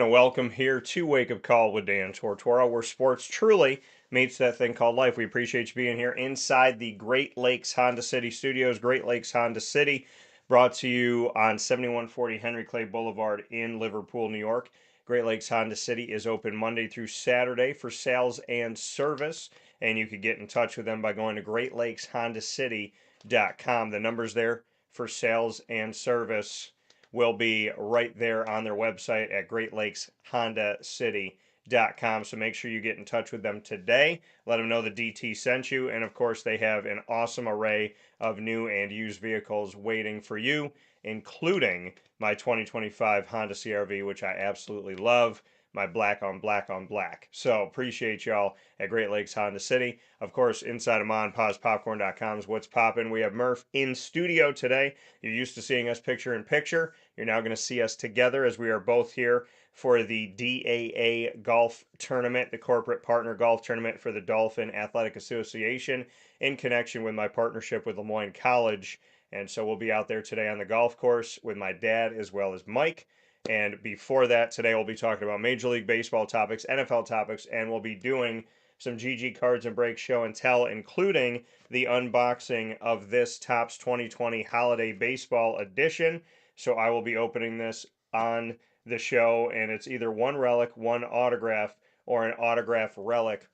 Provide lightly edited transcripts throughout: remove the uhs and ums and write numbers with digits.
to welcome here to Wake Up Call with Dan Tortora, where sports truly meets that thing called life. We appreciate you being here inside the Great Lakes Honda City Studios. Great Lakes Honda City, brought to you on 7140 Henry Clay Boulevard in Liverpool, New York. Great Lakes Honda City is open Monday through Saturday for sales and service, and you can get in touch with them by going to greatlakeshondacity.com. The number's there for sales and service will be right there on their website at greatlakeshondacity.com. So make sure you get in touch with them today. Let them know the DT sent you. And of course, they have an awesome array of new and used vehicles waiting for you, including my 2025 Honda CRV, which I absolutely love. My black on black on black. So appreciate y'all at Great Lakes Honda City. Of course, inside of MonPawsPopcorn.com is what's popping. We have Murph in studio today. You're used to seeing us picture in picture. You're now going to see us together as we are both here for the DAA Golf Tournament, the corporate partner golf tournament for the Dolphin Athletic Association, in connection with my partnership with Lemoyne College. And so we'll be out there today on the golf course with my dad as well as Mike. And before that, today we'll be talking about Major League Baseball topics, NFL topics, and we'll be doing some GG Cards and Breaks show and tell, including the unboxing of this Topps 2020 Holiday Baseball Edition. So I will be opening this on the show, and it's either one relic, one autograph, or an autograph relic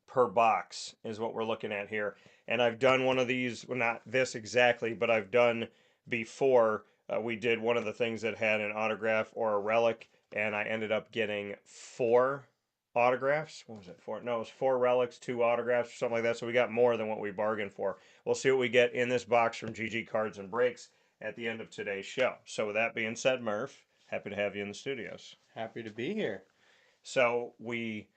per box is what we're looking at here. And I've done one of these, well, not this exactly, but I've done before. We did one of the things that had an autograph or a relic, and I ended up getting 4 autographs. What was it? 4? No, it was 4 relics, 2 autographs, or something like that. So we got more than what we bargained for. We'll see what we get in this box from GG Cards and Breaks at the end of today's show. So with that being said, Murph, happy to have you in the studios. Happy to be here. So we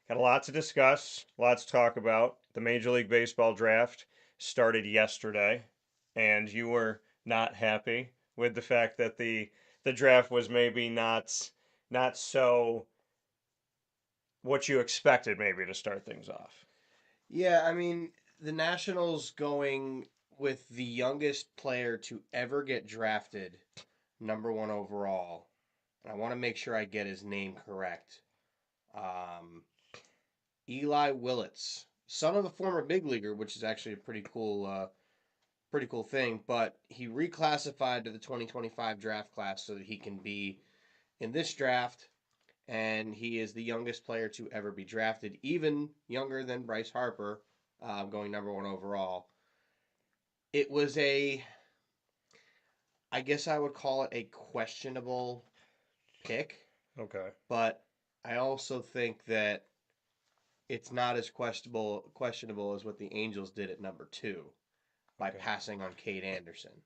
got a lot to discuss, lots to talk about. The Major League Baseball draft started yesterday, and you were not happy with the fact that the draft was maybe not so what you expected maybe to start things off. Yeah, I mean, the Nationals going with the youngest player to ever get drafted, number 1 overall. And I want to make sure I get his name correct. Um, Eli Willits, son of a former big leaguer, which is actually a pretty cool thing. But he reclassified to the 2025 draft class so that he can be in this draft, and he is the youngest player to ever be drafted, even younger than Bryce Harper, going number 1 overall. It was I guess I would call it a questionable pick, Okay. but I also think that it's not as questionable as what the Angels did at number 2 by Okay. passing on Cade Anderson.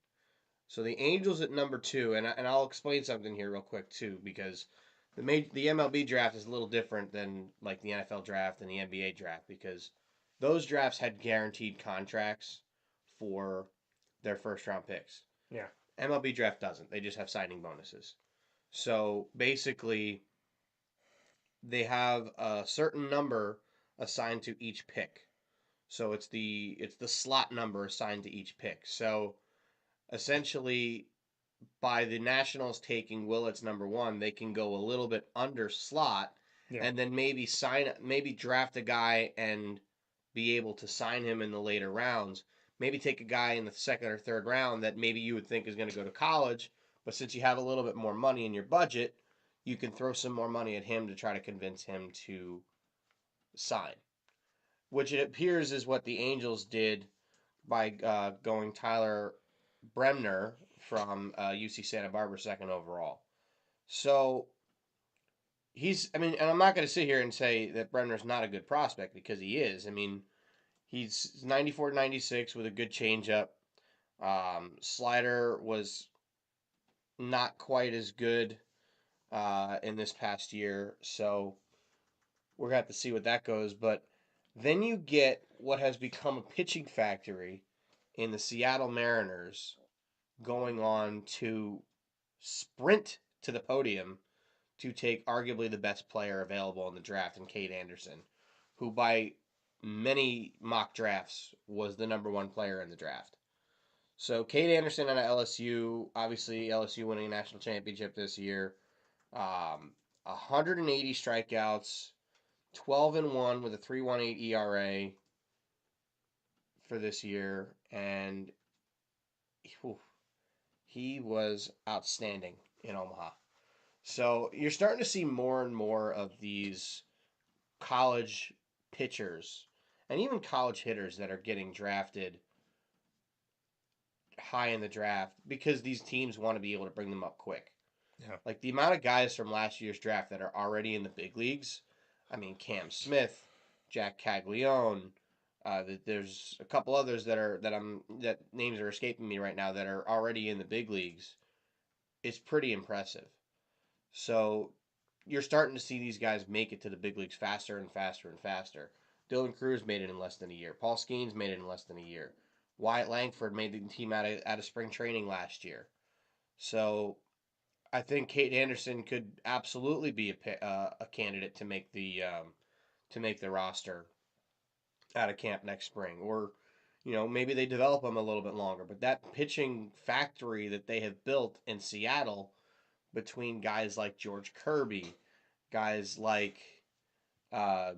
So the Angels at number 2, and I'll explain something here real quick too, because the MLB draft is a little different than like the NFL draft and the NBA draft, because those drafts had guaranteed contracts for their first round picks. Yeah. MLB draft doesn't. They just have signing bonuses. So basically, they have a certain number assigned to each pick. So it's the slot number assigned to each pick. So essentially, by the Nationals taking Willits number 1, they can go a little bit under slot, Yeah. and then maybe draft a guy and be able to sign him in the later rounds. Maybe take a guy in the second or third round that maybe you would think is going to go to college, but since you have a little bit more money in your budget, you can throw some more money at him to try to convince him to sign. Which it appears is what the Angels did by going Tyler Bremner from UC Santa Barbara second overall. So I mean, and I'm not going to sit here and say that Bremner's not a good prospect, because he is. I mean, he's 94 96 with a good changeup. Slider was not quite as good in this past year, so we're going to have to see what that goes. But then you get what has become a pitching factory in the Seattle Mariners going on to sprint to the podium to take arguably the best player available in the draft in Cade Anderson, who by many mock drafts was the number 1 player in the draft. So Cade Anderson out of LSU, obviously LSU winning a national championship this year. 180 strikeouts, 12-1 with a 3.18 ERA for this year, and whew, he was outstanding in Omaha. So you're starting to see more and more of these college pitchers and even college hitters that are getting drafted high in the draft because these teams want to be able to bring them up quick. Yeah. Like the amount of guys from last year's draft that are already in the big leagues. I mean, Cam Smith, Jack Caglione. There's a couple others that names are escaping me right now that are already in the big leagues. It's pretty impressive. So you're starting to see these guys make it to the big leagues faster and faster and faster. Dylan Cruz made it in less than a year. Paul Skeens made it in less than a year. Wyatt Langford made the team out of spring training last year. So I think Kate Anderson could absolutely be a candidate to make the roster out of camp next spring, or maybe they develop him a little bit longer. But that pitching factory that they have built in Seattle between guys like George Kirby, guys like uh,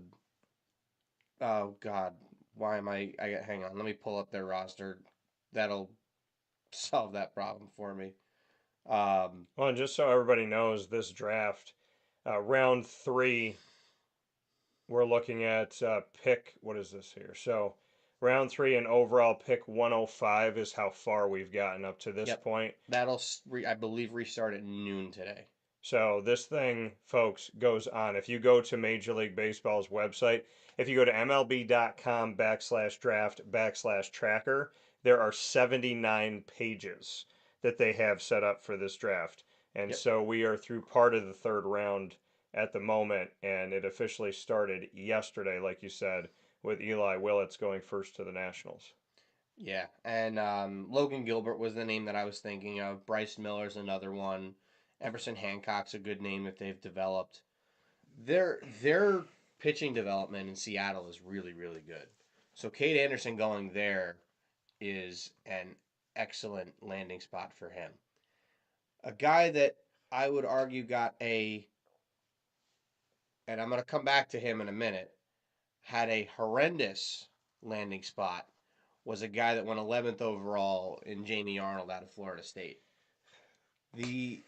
oh God, why am I hang on, let me pull up their roster. That'll solve that problem for me. Well, and just so everybody knows, this draft, round 3, we're looking at pick. What is this here? So, round 3 and overall pick 105 is how far we've gotten up to this Yep, point. that'll I believe restart at noon today. So this thing, folks, goes on. If you go to Major League Baseball's website, if you go to MLB.com/draft/tracker, there are 79 pages that they have set up for this draft. And Yep. so we are through part of the third round at the moment, and it officially started yesterday, like you said, with Eli Willits going first to the Nationals. Yeah, and Logan Gilbert was the name that I was thinking of. Bryce Miller's another one. Emerson Hancock's a good name that they've developed. Their pitching development in Seattle is really really good. So Kate Anderson going there is an excellent landing spot for him. A guy that I would argue got and I'm going to come back to him in a minute, had a horrendous landing spot was a guy that went 11th overall in Jamie Arnold out of Florida State. The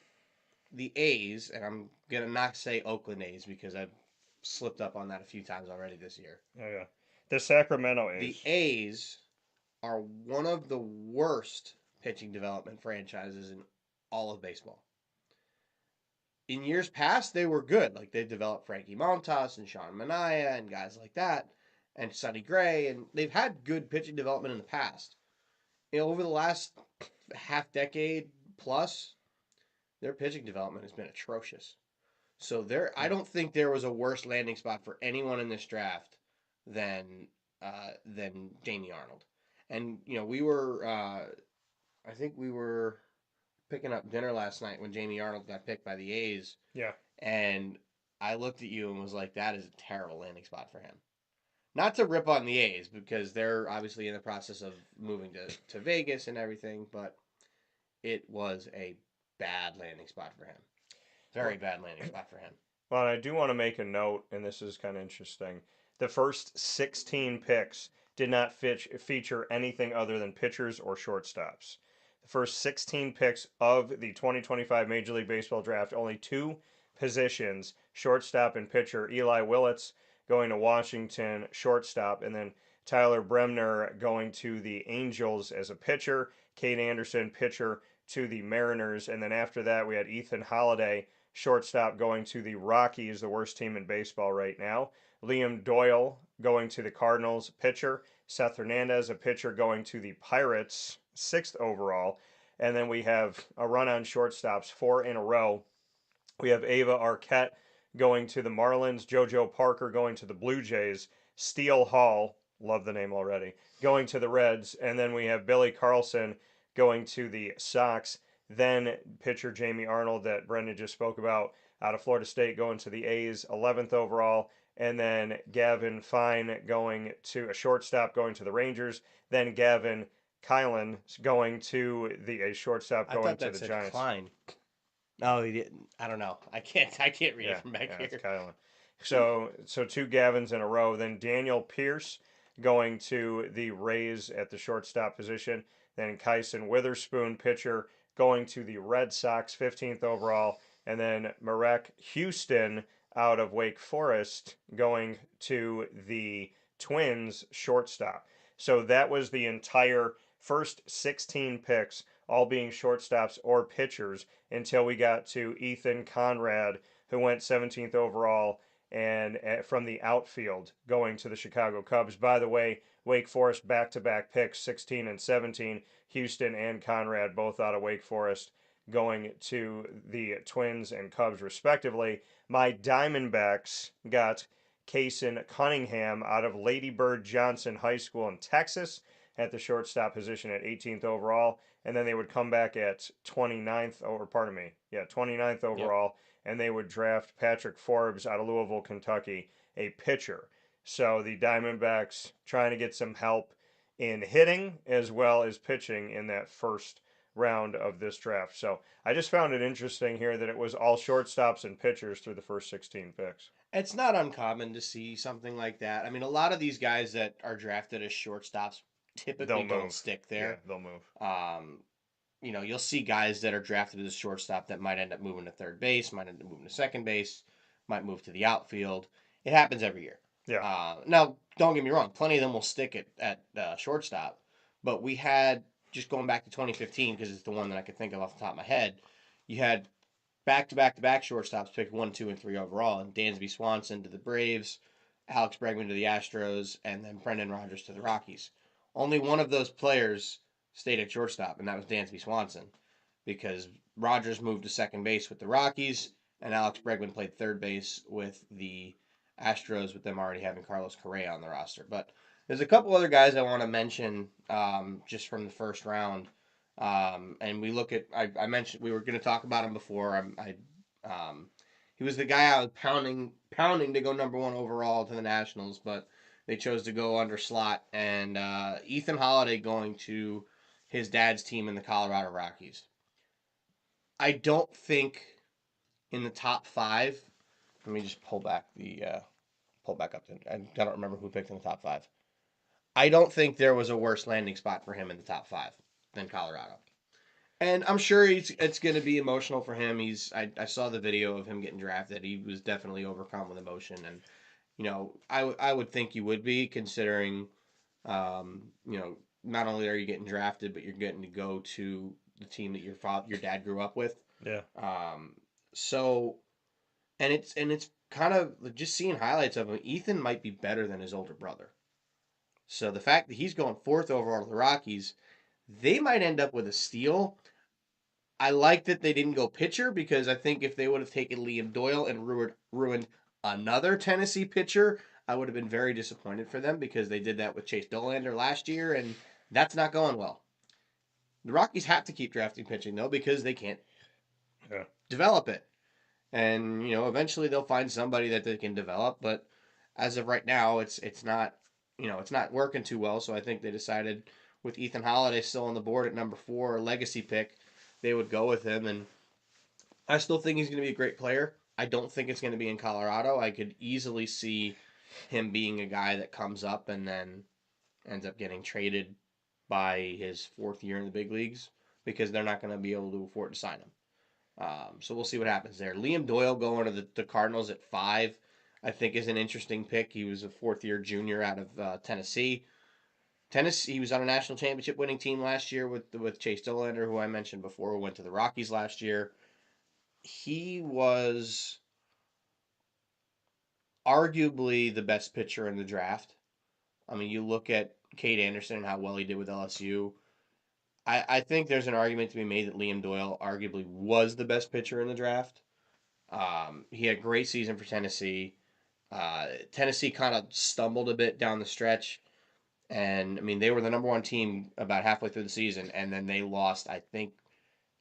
the A's, and I'm gonna not say Oakland A's because I've slipped up on that a few times already this year. Oh yeah, the Sacramento The A's. A's are one of the worst pitching development franchises in all of baseball. In years past, they were good. Like they developed Frankie Montas and Sean Manaea and guys like that, and Sonny Gray, and they've had good pitching development in the past. Over the last half decade plus, their pitching development has been atrocious. So I Yeah. don't think there was a worse landing spot for anyone in this draft than Jamie Arnold. And we were I think we were picking up dinner last night when Jamie Arnold got picked by the A's, Yeah. and I looked at you and was like, that is a terrible landing spot for him. Not to rip on the A's because they're obviously in the process of moving to Vegas and everything, but it was a bad landing spot for him. Very Well, bad landing spot for him. well, I do want to make a note, and this is kind of interesting. The first 16 picks did not feature anything other than pitchers or shortstops. The first 16 picks of the 2025 Major League Baseball draft, only two positions, shortstop and pitcher. Eli Willits going to Washington, shortstop, and then Tyler Bremner going to the Angels as a pitcher. Kate Anderson, pitcher, to the Mariners. And then after that, we had Ethan Holiday, shortstop, going to the Rockies, the worst team in baseball right now. Liam Doyle going to the Cardinals, pitcher. Seth Hernandez, a pitcher, going to the Pirates, sixth overall. And then we have a run on shortstops, four in a row. We have Ava Arquette going to the Marlins, JoJo Parker going to the Blue Jays, Steele Hall, love the name already, going to the Reds, and then we have Billy Carlson going to the Sox. Then pitcher Jamie Arnold that Brendan just spoke about out of Florida State going to the A's, 11th overall. And then Gavin Fine going to a shortstop going to the Rangers. Then Gavin Kylan going to the a shortstop I going thought to that the said Giants. Klein. No, he didn't. I don't know. I can't read it Yeah, from back yeah, it's here. Kylan. So two Gavins in a row. Then Daniel Pierce going to the Rays at the shortstop position. Then Kyson Witherspoon, pitcher, going to the Red Sox, 15th overall. And then Marek Houston out of Wake Forest going to the Twins shortstop. So that was the entire first 16 picks, all being shortstops or pitchers, until we got to Ethan Conrad, who went 17th overall, and from the outfield going to the Chicago Cubs. By the way, Wake Forest back-to-back picks, 16 and 17. Houston and Conrad both out of Wake Forest going to the Twins and Cubs respectively. My Diamondbacks got Kason Cunningham out of Lady Bird Johnson High School in Texas at the shortstop position at 18th overall, and then they would come back at 29th, or pardon me, yeah, 29th Yep. overall, and they would draft Patrick Forbes out of Louisville, Kentucky, a pitcher. So the Diamondbacks trying to get some help in hitting as well as pitching in that first round of this draft. So I just found it interesting here that it was all shortstops and pitchers through the first 16 picks. It's not uncommon to see something like that. I mean, a lot of these guys that are drafted as shortstops typically They'll don't move. stick Yeah, there. they'll move. Um, you'll see guys that are drafted as a shortstop that might end up moving to third base, might end up moving to second base, might move to the outfield. It happens every year. Yeah. Now, don't get me wrong, plenty of them will stick at shortstop, but we had, just going back to 2015 because it's the one that I could think of off the top of my head, you had back shortstops picked 1, 2, and 3 overall, and Dansby Swanson to the Braves, Alex Bregman to the Astros, and then Brendan Rodgers to the Rockies. Only one of those players stayed at shortstop, and that was Dansby Swanson, because Rodgers moved to second base with the Rockies, and Alex Bregman played third base with the Astros, with them already having Carlos Correa on the roster. But there's a couple other guys I want to mention just from the first round. And we look at, I mentioned we were going to talk about him before. He was the guy I was pounding to go number one overall to the Nationals, but they chose to go under slot. And Ethan Holiday going to his dad's team in the Colorado Rockies. I don't think in the top five. Let me just pull back up. I don't remember who picked in the top five. I don't think there was a worse landing spot for him in the top five than Colorado. And I'm sure it's going to be emotional for him. I saw the video of him getting drafted. He was definitely overcome with emotion, and I would think you would be, considering not only are you getting drafted, but you're getting to go to the team that your dad grew up with. Yeah. Um, so and it's kind of just seeing highlights of him. Ethan might be better than his older brother. So the fact that he's going fourth overall to the Rockies, they might end up with a steal. I like that they didn't go pitcher, because I think if they would have taken Liam Doyle and ruined another Tennessee pitcher, I would have been very disappointed for them, because they did that with Chase Dollander last year, and that's not going well. The Rockies have to keep drafting pitching though, because they can't Yeah. develop it. And eventually they'll find somebody that they can develop, but as of right now, it's not it's not working too well. So I think they decided, with Ethan Holiday still on the board at number 4, a legacy pick, they would go with him. And I still think he's going to be a great player. I don't think it's going to be in Colorado. I could easily see him being a guy that comes up and then ends up getting traded by his 4th year in the big leagues, because they're not going to be able to afford to sign him. So we'll see what happens there. Liam Doyle going to the Cardinals at 5, I think, is an interesting pick. He was a 4th-year junior out of Tennessee. Tennessee, he was on a national championship winning team last year with Chase Dollander, who I mentioned before, who went to the Rockies last year. He was arguably the best pitcher in the draft. I mean, you look at Cade Anderson and how well he did with LSU. I think there's an argument to be made that Liam Doyle arguably was the best pitcher in the draft. He had a great season for Tennessee. Tennessee kind of stumbled a bit down the stretch, and I mean they were the number one team about halfway through the season, and then they lost, I think,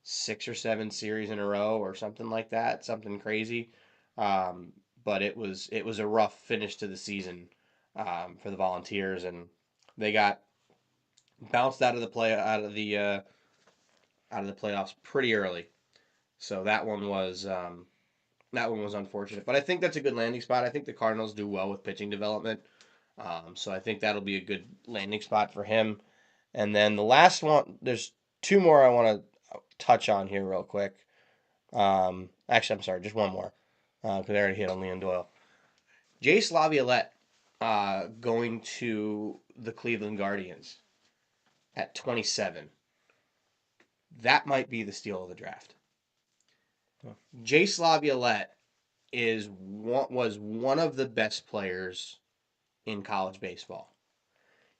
6 or 7 series in a row or something like that, something crazy. But it was a rough finish to the season for the Volunteers, and they got bounced out of the playoffs pretty early. So that one was unfortunate. But I think that's a good landing spot. I think the Cardinals do well with pitching development. So I think that'll be a good landing spot for him. And then the last one, there's two more I want to touch on here real quick. Actually, I'm sorry, just one more because I already hit on Leon Doyle. Jace Laviolette going to the Cleveland Guardians at 27. That might be the steal of the draft. Huh. Jace Laviolette was one of the best players in college baseball.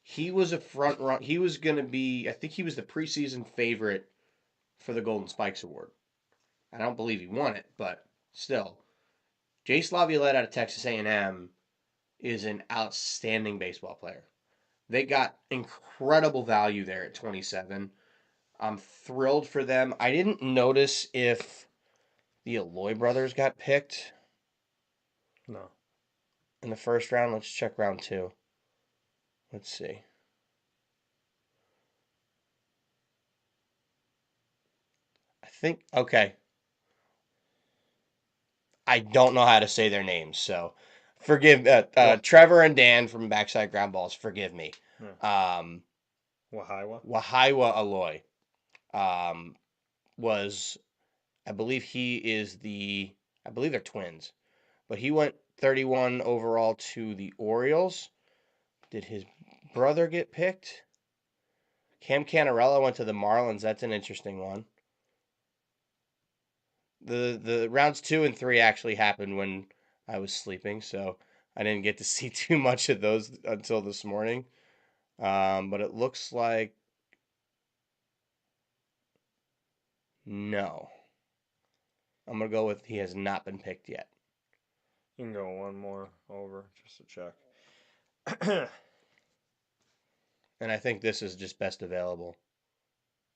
He was a front run. He was going to be. I think he was the preseason favorite for the Golden Spikes Award. I don't believe he won it, but still, Jace Laviolette out of Texas A&M is an outstanding baseball player. They got incredible value there at 27. I'm thrilled for them. I didn't notice if the Aloy brothers got picked No. in the first round. Let's check round 2. Let's see. I think, okay. I don't know how to say their names, so forgive Trevor and Dan from Backside Ground Balls. Forgive me. Yeah. Wahiwa. Wahiwa Aloy was, I believe I believe they're twins, but he went 31 overall to the Orioles. Did his brother get picked? Cam Canarella went to the Marlins. That's an interesting one. The rounds 2 and 3 actually happened when I was sleeping, so I didn't get to see too much of those until this morning. But it looks like no. I'm gonna go with he has not been picked yet. You can go one more over just to check. And I think this is just best available.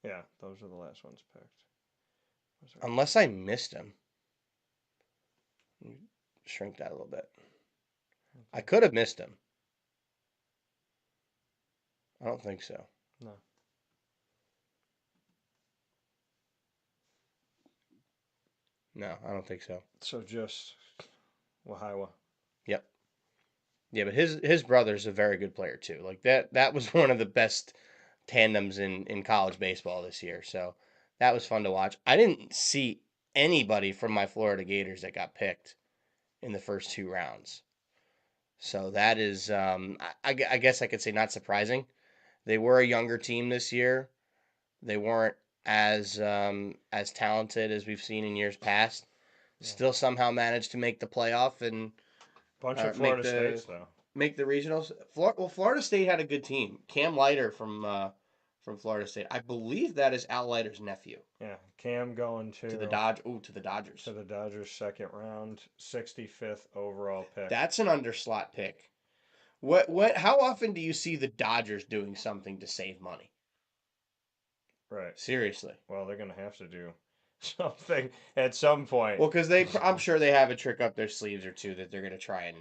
Yeah, those are the last ones picked. Unless I missed him. Shrink that a little bit. I could have missed him. I don't think so. No. No, I don't think so. So just Wahiwa. Yep. Yeah, but his brother's a very good player too. Like that was one of the best tandems in college baseball this year. So that was fun to watch. I didn't see anybody from my Florida Gators that got picked in the first 2 rounds. So that is, I guess I could say not surprising. They were a younger team this year. They weren't as talented as we've seen in years past. Yeah. Still somehow managed to make the playoff and Bunch of Florida States though. make the regionals. Florida State had a good team. Cam Leiter from Florida State. I believe that is Al Leiter's nephew. Yeah, Cam going to the to the Dodgers. To the Dodgers second round, 65th overall pick. That's an underslot pick. What how often do you see the Dodgers doing something to save money? Right. Seriously. Well, they're going to have to do something at some point. Well, because I'm sure they have a trick up their sleeves or two that they're going to try and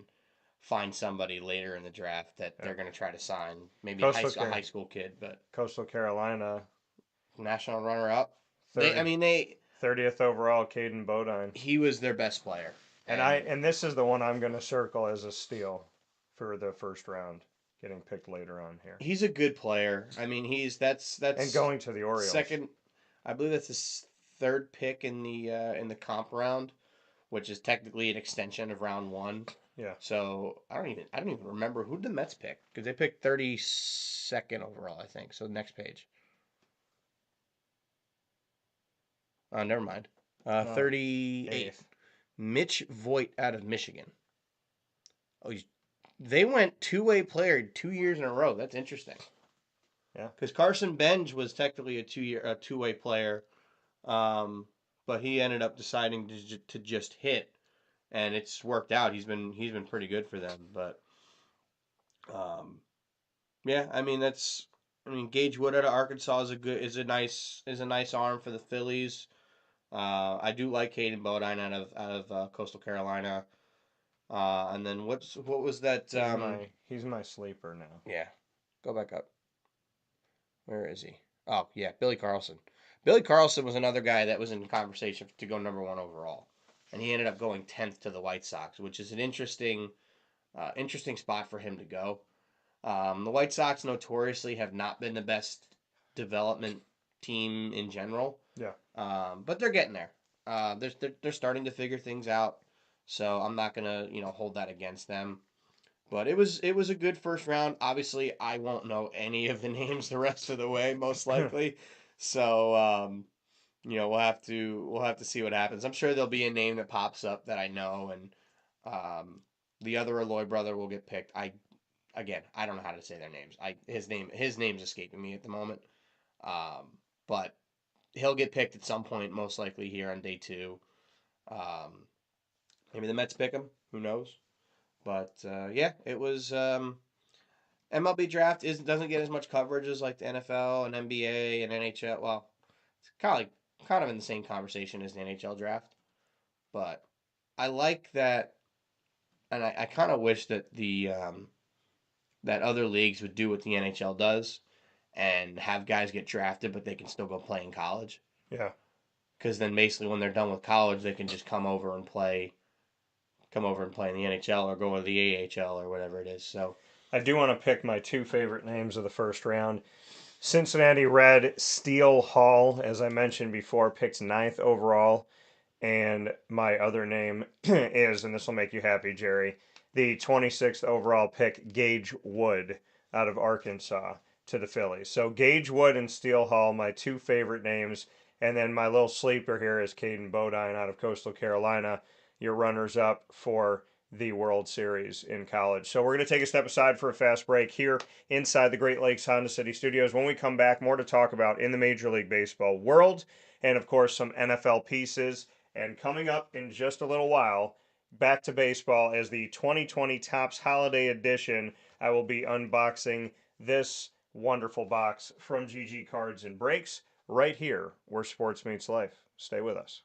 find somebody later in the draft that they're going to try to sign. Maybe a high school kid, but Coastal Carolina, national runner-up. 30th overall, Caden Bodine. He was their best player. And this is the one I'm going to circle as a steal for the first round, getting picked later on here. He's a good player. I mean, that's and going to the Orioles. Second, I believe that's his 3rd pick in the comp round, which is technically an extension of round 1. Yeah. So I don't even remember who the Mets picked because they picked 32nd overall, I think. So next page. Oh, never mind. 38th. Mitch Voigt out of Michigan. Oh, they went 2-way player 2 years in a row. That's interesting. Yeah. Because Carson Benj was technically a 2-way player, but he ended up deciding to just hit, and it's worked out. He's been pretty good for them. But, yeah, I mean Gage Wood out of Arkansas is a nice arm for the Phillies. I do like Caden Bodine out of Coastal Carolina. And then what was that? He's my sleeper now. Yeah, go back up. Where is he? Oh yeah, Billy Carlson. Billy Carlson was another guy that was in conversation to go number 1 overall, and he ended up going 10th to the White Sox, which is an interesting spot for him to go. The White Sox notoriously have not been the best development team in general. Yeah. But they're getting there. They're starting to figure things out. So I'm not gonna hold that against them. But it was a good first round. Obviously, I won't know any of the names the rest of the way, most likely. So we'll have to see what happens. I'm sure there'll be a name that pops up that I know, and the other Aloy brother will get picked. I don't know how to say their names. His name's escaping me at the moment. But he'll get picked at some point, most likely here on day 2. Maybe the Mets pick him. Who knows? But yeah, it was MLB draft doesn't get as much coverage as like the NFL and NBA and NHL. Well, it's kind of in the same conversation as the NHL draft. But I like that, and I kind of wish that the that other leagues would do what the NHL does and have guys get drafted, but they can still go play in college. Yeah. Because then basically when they're done with college, they can just come over and play in the NHL or go to the AHL or whatever it is. So I do want to pick my 2 favorite names of the first round. Cincinnati Red Steele Hall, as I mentioned before, picked 9th overall. And my other name is, and this will make you happy, Jerry, the 26th overall pick, Gage Wood, out of Arkansas, to the Phillies. So Gage Wood and Steele Hall, my 2 favorite names. And then my little sleeper here is Caden Bodine out of Coastal Carolina, your runners-up for the World Series in college. So we're going to take a step aside for a fast break here inside the Great Lakes Honda City Studios. When we come back, more to talk about in the Major League Baseball world, and of course some NFL pieces. And coming up in just a little while, back to baseball as the 2020 Topps Holiday Edition. I will be unboxing this wonderful box from GG Cards and Breaks right here where sports meets life. Stay with us.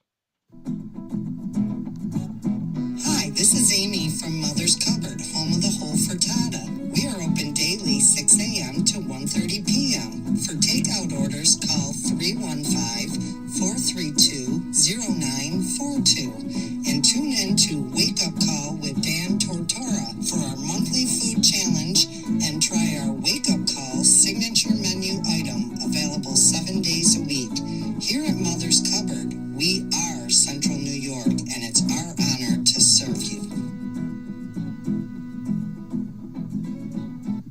Hi, this is Amy from Mother's Cupboard, home of the whole frittata. We are open daily 6 a.m. to 1:30 p.m. For takeout orders, call 315-432-0942 and tune in to Wake Up Call with Dan Tortora for our monthly food challenge and try our Wake Up Call signature menu item available 7 days a week. Here at Mother's Cupboard, we are Central New York, and it's our honor to serve you.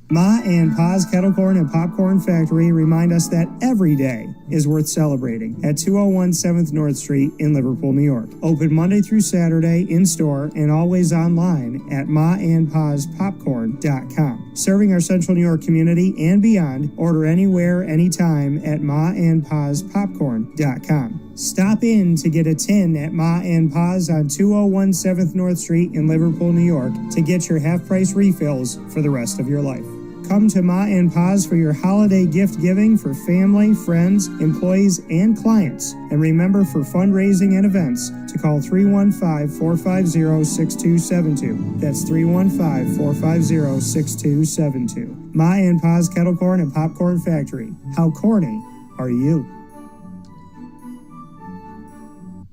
Ma and Pa's Kettle Corn and Popcorn Factory remind us that every day is worth celebrating at 201 7th North Street in Liverpool, New York. Open Monday through Saturday in-store and always online at maandpaspopcorn.com. Serving our Central New York community and beyond, order anywhere, anytime at maandpaspopcorn.com. Stop in to get a tin at Ma and Pa's on 201 7th North Street in Liverpool, New York to get your half-price refills for the rest of your life. Come to Ma and Pa's for your holiday gift giving for family, friends, employees, and clients. And remember, for fundraising and events, to call 315-450-6272. That's 315-450-6272. Ma and Pa's Kettle Corn and Popcorn Factory. How corny are you?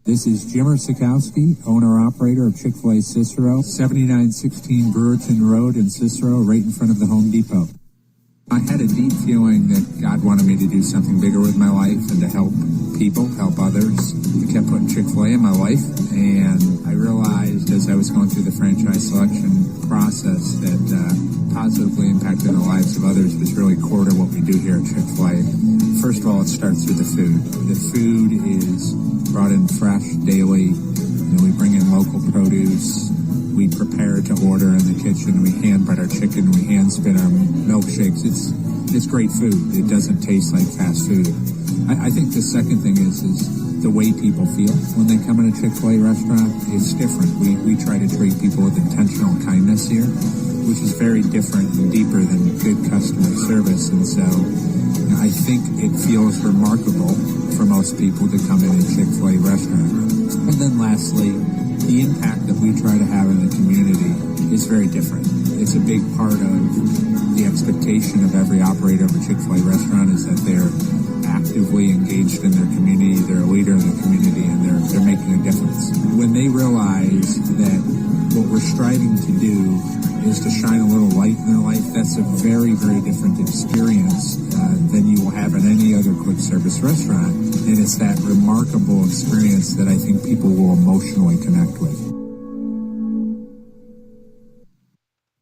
This is Jimmer Sikowski, owner-operator of Chick-fil-A Cicero, 7916 Brewerton Road in Cicero, right in front of the Home Depot. I had a deep feeling that God wanted me to do something bigger with my life and to help people, help others. He kept putting Chick-fil-A in my life, and I realized as I was going through the franchise selection process that positively impacting the lives of others was really core to what we do here at Chick-fil-A. First of all, it starts with the food. The food is brought in fresh daily. We bring in local produce. We prepare to order in the kitchen. We hand bread our chicken. We hand spin our milkshakes. It's great food. It doesn't taste like fast food. I think the second thing is the way people feel when they come in a Chick-fil-A restaurant. It's different. We try to treat people with intentional kindness here, which is very different and deeper than good customer service. And so I think it feels remarkable for most people to come in a Chick-fil-A restaurant. And then lastly, the impact that we try to have in the community is very different. It's a big part of the expectation of every operator of a Chick-fil-A restaurant is that they're actively engaged in their community, they're a leader in the community, and they're making a difference. When they realize that what we're striving to do is to shine a little light in their life, that's a very, very different experience than you will have in any other quick service restaurant. And it's that remarkable experience that I think people will emotionally connect with.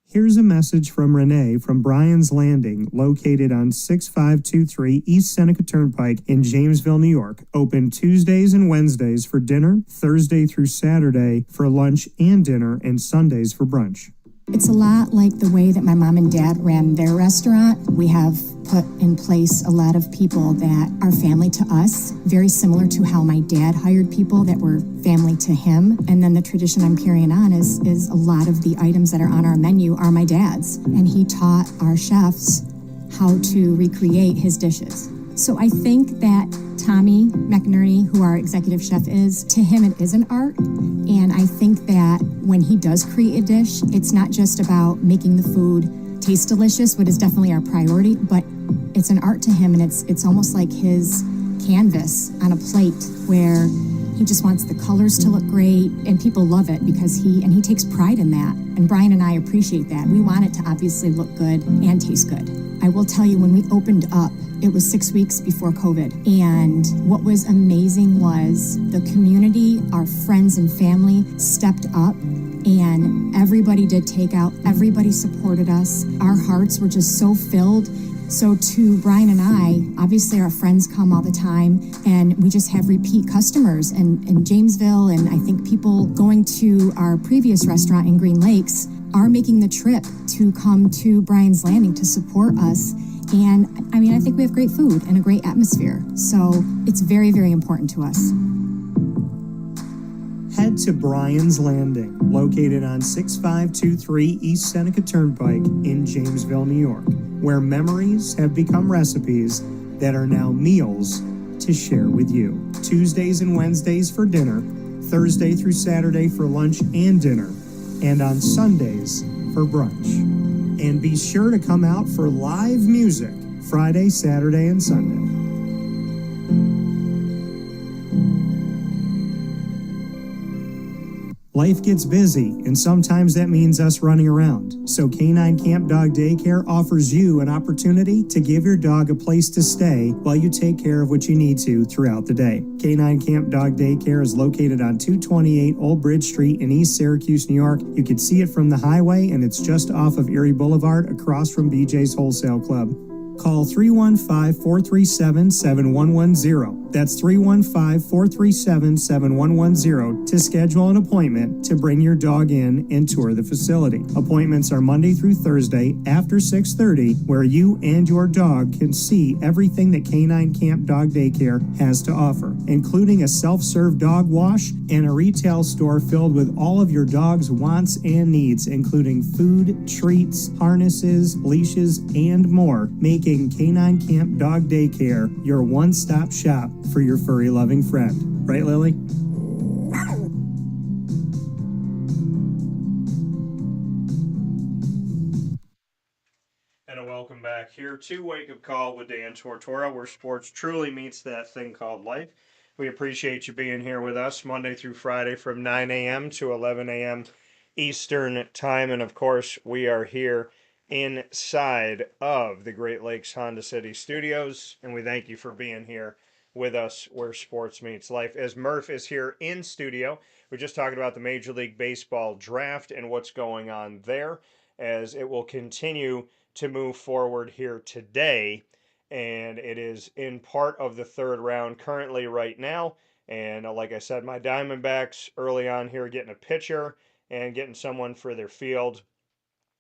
Here's a message from Renee from Bryan's Landing, located on 6523 East Seneca Turnpike in Jamesville, New York. Open Tuesdays and Wednesdays for dinner, Thursday through Saturday for lunch and dinner, and Sundays for brunch. It's a lot like the way that my mom and dad ran their restaurant. We have put in place a lot of people that are family to us, very similar to how my dad hired people that were family to him. And then the tradition I'm carrying on is a lot of the items that are on our menu are my dad's. And he taught our chefs how to recreate his dishes. So I think that Tommy McNerney, who our executive chef is, to him it is an art. And I think that when he does create a dish, it's not just about making the food taste delicious, which is definitely our priority, but it's an art to him, and it's almost like his canvas on a plate where he just wants the colors to look great, and people love it because he takes pride in that. And Bryan and I appreciate that. We want it to obviously look good and taste good. I will tell you, when we opened up, it was 6 weeks before COVID. And what was amazing was the community, our friends and family stepped up, and everybody did takeout. Everybody supported us. Our hearts were just so filled. So to Bryan and I, obviously our friends come all the time, and we just have repeat customers in Jamesville, and I think people going to our previous restaurant in Green Lakes are making the trip to come to Bryan's Landing to support us. And I mean, I think we have great food and a great atmosphere. So it's very, very important to us. Head to Bryan's Landing, located on 6523 East Seneca Turnpike in Jamesville, New York, where memories have become recipes that are now meals to share with you. Tuesdays and Wednesdays for dinner, Thursday through Saturday for lunch and dinner, and on Sundays for brunch. And be sure to come out for live music Friday, Saturday, and Sunday. Life gets busy, and sometimes that means us running around. So Canine Camp Dog Daycare offers you an opportunity to give your dog a place to stay while you take care of what you need to throughout the day. Canine Camp Dog Daycare is located on 228 Old Bridge Street in East Syracuse, New York. You can see it from the highway, and it's just off of Erie Boulevard across from BJ's Wholesale Club. Call 315-437-7110. That's 315-437-7110 to schedule an appointment to bring your dog in and tour the facility. Appointments are Monday through Thursday after 6:30, where you and your dog can see everything that Canine Camp Dog Daycare has to offer, including a self-serve dog wash and a retail store filled with all of your dog's wants and needs, including food, treats, harnesses, leashes, and more, making Canine Camp Dog Daycare your one-stop shop for your furry loving friend. Right, Lily? And a welcome back here to Wake Up Call with Dan Tortora, where sports truly meets that thing called life. We appreciate you being here with us Monday through Friday from 9 a.m. to 11 a.m. Eastern Time. And of course, we are here inside of the Great Lakes Honda City Studios, and we thank you for being here with us where sports meets life. As Murph is here in studio, we're just talking about the Major League Baseball draft and what's going on there, as it will continue to move forward here today, and it is in part of the third round currently right now. And like I said, my Diamondbacks early on here getting a pitcher and getting someone for their field.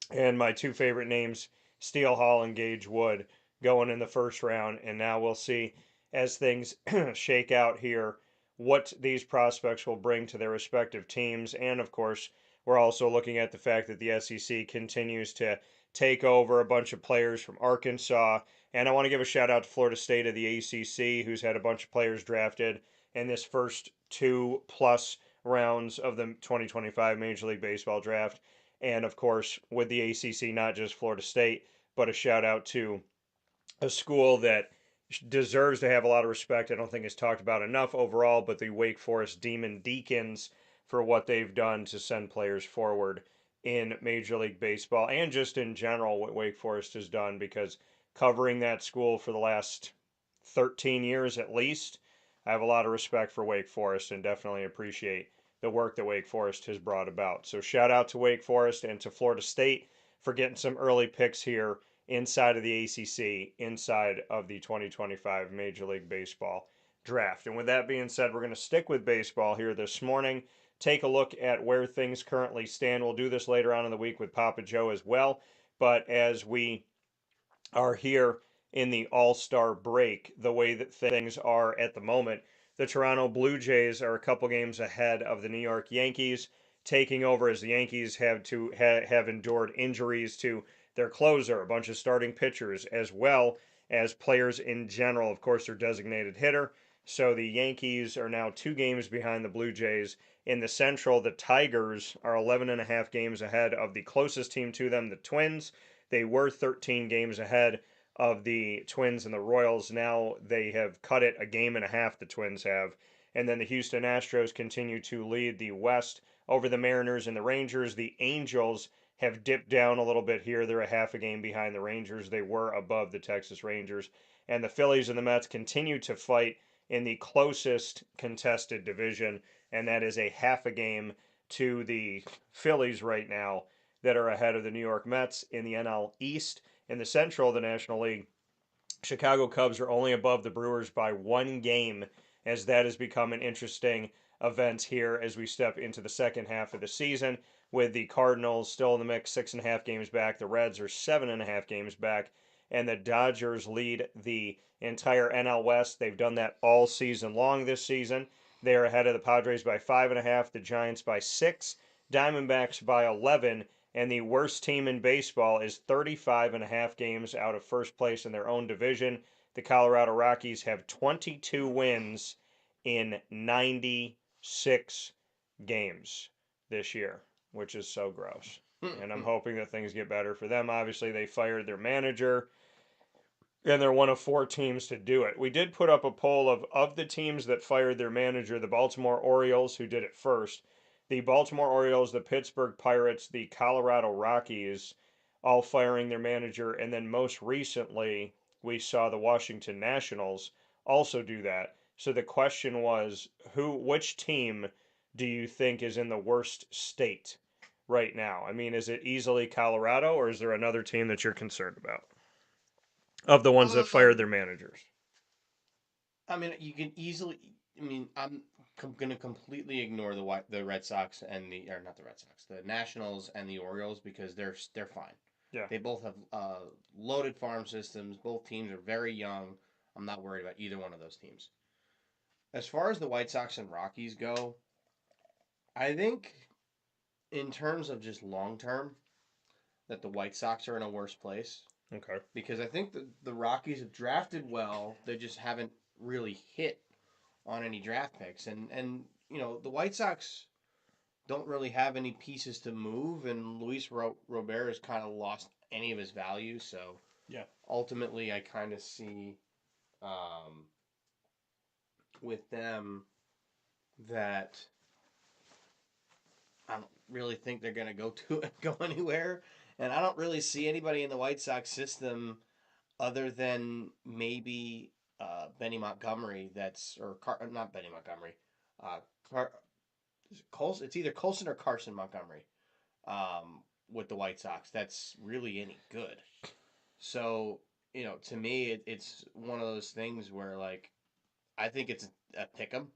And my two favorite names, Steele Hall and Gage Wood, going in the first round. And now we'll see as things shake out here what these prospects will bring to their respective teams. And of course, we're also looking at the fact that the SEC continues to take over a bunch of players from Arkansas. And I want to give a shout out to Florida State of the ACC, who's had a bunch of players drafted in this first 2+ rounds of the 2025 Major League Baseball draft. And of course, with the ACC, not just Florida State, but a shout out to a school that deserves to have a lot of respect. I don't think it's talked about enough overall, but the Wake Forest Demon Deacons for what they've done to send players forward in Major League Baseball and just in general what Wake Forest has done, because covering that school for the last 13 years at least, I have a lot of respect for Wake Forest and definitely appreciate the work that Wake Forest has brought about. So shout out to Wake Forest and to Florida State for getting some early picks here inside of the ACC, inside of the 2025 Major League Baseball draft. And with that being said, we're going to stick with baseball here this morning. Take a look at where things currently stand. We'll do this later on in the week with Papa Joe as well. But as we are here in the All-Star break, the way that things are at the moment, the Toronto Blue Jays are a couple games ahead of the New York Yankees, taking over as the Yankees have endured injuries to their closer, a bunch of starting pitchers, as well as players in general. Of course, their designated hitter. So the Yankees are now 2 games behind the Blue Jays. In the Central, the Tigers are 11 and a half games ahead of the closest team to them, the Twins. They were 13 games ahead of the Twins and the Royals. Now they have cut it a game and a half, the Twins have. And then the Houston Astros continue to lead the West over the Mariners and the Rangers. The Angels have dipped down a little bit here. They're a half a game behind the Rangers. They were above the Texas Rangers. And the Phillies and the Mets continue to fight in the closest contested division, and that is a half a game to the Phillies right now that are ahead of the New York Mets in the NL East. In the Central of the National League, Chicago Cubs are only above the Brewers by 1 game, as that has become an interesting event here as we step into the second half of the season, with the Cardinals still in the mix, 6.5 games back. The Reds are 7.5 games back, and the Dodgers lead the entire NL West. They've done that all season long this season. They are ahead of the Padres by 5.5, the Giants by 6, Diamondbacks by 11, and the worst team in baseball is 35.5 games out of first place in their own division. The Colorado Rockies have 22 wins in 96 games this year, which is so gross. And I'm hoping that things get better for them. Obviously, they fired their manager, and they're one of 4 teams to do it. We did put up a poll of the teams that fired their manager, the Baltimore Orioles, who did it first, the Baltimore Orioles, the Pittsburgh Pirates, the Colorado Rockies, all firing their manager. And then most recently, we saw the Washington Nationals also do that. So the question was, which team do you think is in the worst state right now? I mean, is it easily Colorado, or is there another team that you're concerned about of the ones that fired their managers? I mean, you can easily. I mean, I'm going to completely ignore the Red Sox and not the Red Sox, the Nationals and the Orioles, because they're fine. Yeah. They both have loaded farm systems. Both teams are very young. I'm not worried about either one of those teams. As far as the White Sox and Rockies go, I think in terms of just long term, that the White Sox are in a worse place. Okay. Because I think the Rockies have drafted well. They just haven't really hit on any draft picks. And the White Sox don't really have any pieces to move, and Luis Robert has kind of lost any of his value. So yeah, ultimately, I kind of see with them that I don't really think they're going to go anywhere. And I don't really see anybody in the White Sox system other than maybe Benny Montgomery. Not Benny Montgomery. It's either Colson or Carson Montgomery with the White Sox. That's really any good. So, to me, it's one of those things where, like, I think it's a pick 'em.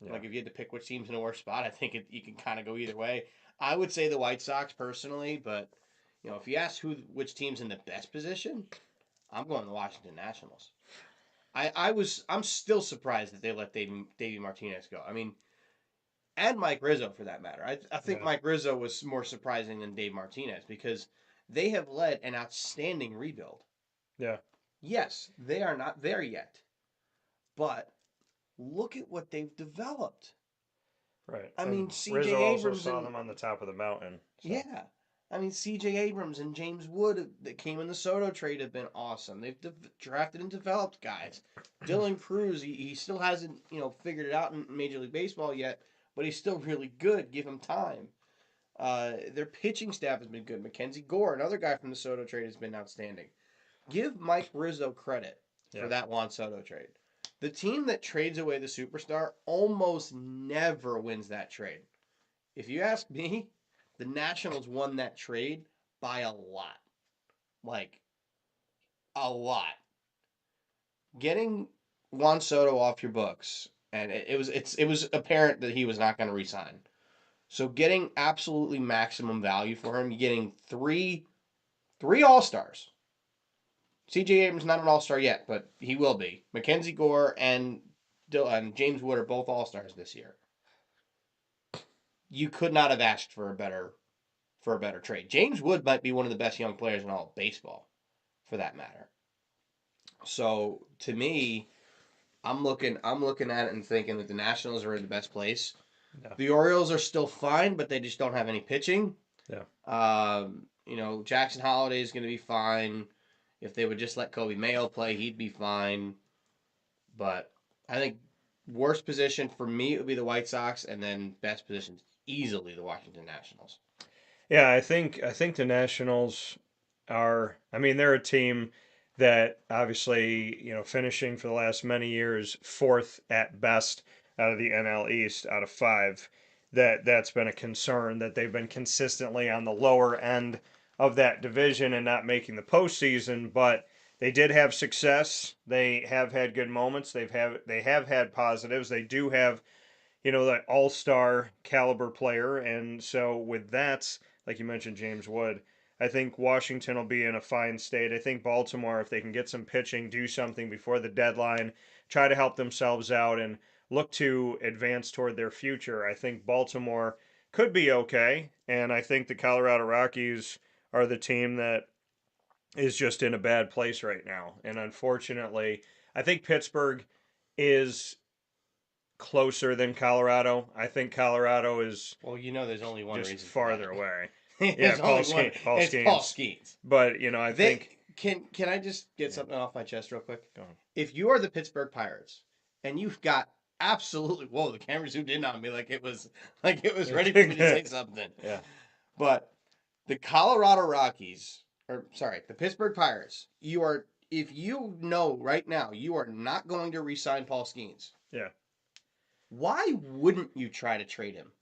Yeah. Like, if you had to pick which team's in a worse spot, I think you can kind of go either way. I would say the White Sox personally, but if you ask which team's in the best position, I'm going the Washington Nationals. I'm still surprised that they let Davey Martinez go. I mean, and Mike Rizzo for that matter. I think Mike Rizzo was more surprising than Dave Martinez because they have led an outstanding rebuild. Yeah. Yes, they are not there yet, but look at what they've developed. Right. I And mean, C.J. Rizzo also Abrams saw them on the top of the mountain. So. Yeah. I mean, C.J. Abrams and James Wood that came in the Soto trade have been awesome. They've drafted and developed guys. Dylan Cruz, he still hasn't figured it out in Major League Baseball yet, but he's still really good. Give him time. Their pitching staff has been good. Mackenzie Gore, another guy from the Soto trade, has been outstanding. Give Mike Rizzo credit for that Juan Soto trade. The team that trades away the superstar almost never wins that trade. If you ask me, the Nationals won that trade by a lot. Like, a lot. Getting Juan Soto off your books, and it was apparent that he was not going to resign. So getting absolutely maximum value for him, getting three All-Stars. C.J. Abrams not an All-Star yet, but he will be. Mackenzie Gore and James Wood are both All-Stars this year. You could not have asked for a better trade. James Wood might be one of the best young players in all of baseball, for that matter. So to me, I'm looking at it and thinking that the Nationals are in the best place. Yeah. The Orioles are still fine, but they just don't have any pitching. Yeah. Jackson Holliday is going to be fine. If they would just let Kobe Mayo play, he'd be fine. But I think worst position for me it would be the White Sox, and then best position easily the Washington Nationals. Yeah, I think the Nationals are. I mean, they're a team that obviously finishing for the last many years fourth at best out of the NL East out of 5. That's been a concern that they've been consistently on the lower end of that division and not making the postseason, but they did have success. They have had good moments. They have had positives. They do have that all-star caliber player. And so with that, like you mentioned, James Wood, I think Washington will be in a fine state. I think Baltimore, if they can get some pitching, do something before the deadline, try to help themselves out and look to advance toward their future, I think Baltimore could be okay. And I think the Colorado Rockies are the team that is just in a bad place right now. And unfortunately, I think Pittsburgh is closer than Colorado. I think Colorado is there's only one just reason farther away. Yeah, Paul Skeens. It's Paul Skeens. But I think can I just get something off my chest real quick? Go on. If you are the Pittsburgh Pirates and you've got absolutely the camera zoomed in on me like it was ready for me to say something. Yeah. But the Colorado Rockies, the Pittsburgh Pirates, if you know right now you are not going to re-sign Paul Skeens. Yeah. Why wouldn't you try to trade him?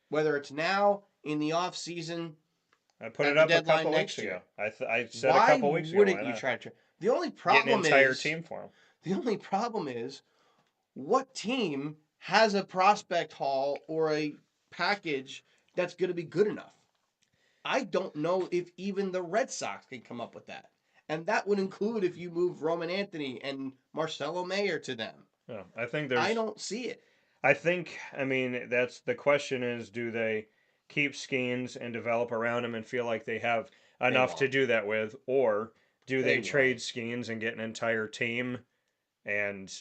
Whether it's now, in the off season, I put it up a couple weeks ago. I said a couple weeks ago. Why wouldn't you try to trade? The only problem get an entire team for him. The only problem is, what team has a prospect haul or a package that's going to be good enough? I don't know if even the Red Sox can come up with that. And that would include if you move Roman Anthony and Marcelo Mayer to them. Yeah, I don't see it. That's the question is, do they keep Skeens and develop around him and feel like they have enough to do that with, or do they trade Skeens and get an entire team and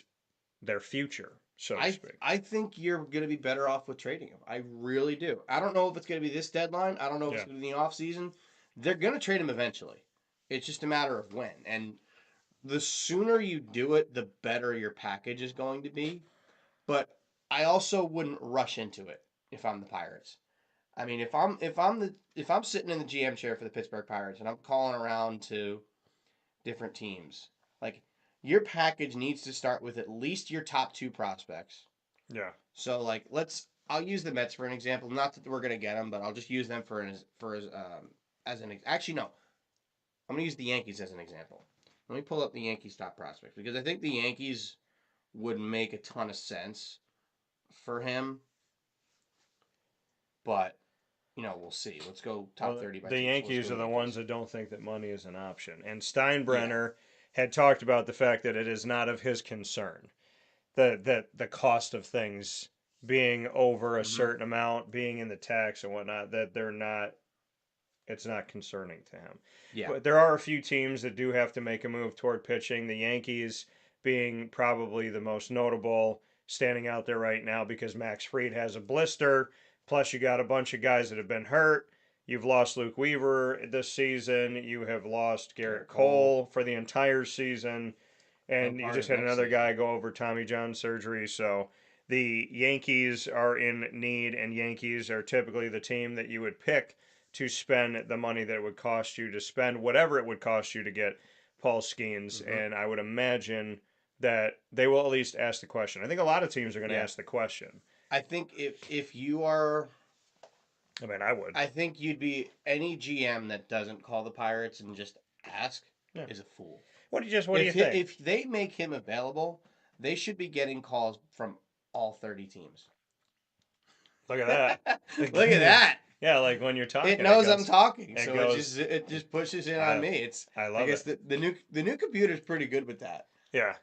their future, so to speak? I think you're going to be better off with trading him. I really do. I don't know if it's going to be this deadline. I don't know if it's going to be in the offseason. They're going to trade him eventually. It's just a matter of when. And the sooner you do it, the better your package is going to be. But I also wouldn't rush into it if I'm the Pirates. I mean, if I'm sitting in the GM chair for the Pittsburgh Pirates and I'm calling around to different teams, like, your package needs to start with at least your top 2 prospects. Yeah. So I'll use the Mets for an example. Not that we're gonna get them, but I'll just use them actually no. I'm gonna use the Yankees as an example. Let me pull up the Yankees' top prospects because I think the Yankees would make a ton of sense for him. But we'll see. Let's go top 30 by the teams. Yankees are the ones that don't think that money is an option. And Steinbrenner had talked about the fact that it is not of his concern. The cost of things being over a certain amount, being in the tax and whatnot, that it's not concerning to him. Yeah. But there are a few teams that do have to make a move toward pitching. The Yankees being probably the most notable, standing out there right now because Max Fried has a blister. Plus, you got a bunch of guys that have been hurt. You've lost Luke Weaver this season. You have lost Garrett Garrett Cole. Cole for the entire season. And you part just of had next another guy season. go over Tommy John surgery. So the Yankees are in need, and Yankees are typically the team that you would pick to spend the money that it would cost you to spend whatever it would cost you to get Paul Skeens. Hmm. And I would imagine that they will at least ask the question. I think a lot of teams are going to Yeah. ask the question. I think if you are, I mean, I would. I think you'd be any GM that doesn't call the Pirates and just ask Yeah. is a fool. What do you think? If they make him available, they should be getting calls from all 30 teams. Look at that. Look at that. Yeah, like when you're talking, It knows it I'm goes, talking, it so goes- it just pushes in I- on me. It's I I love guess it. the new computer's pretty good with that. Yeah.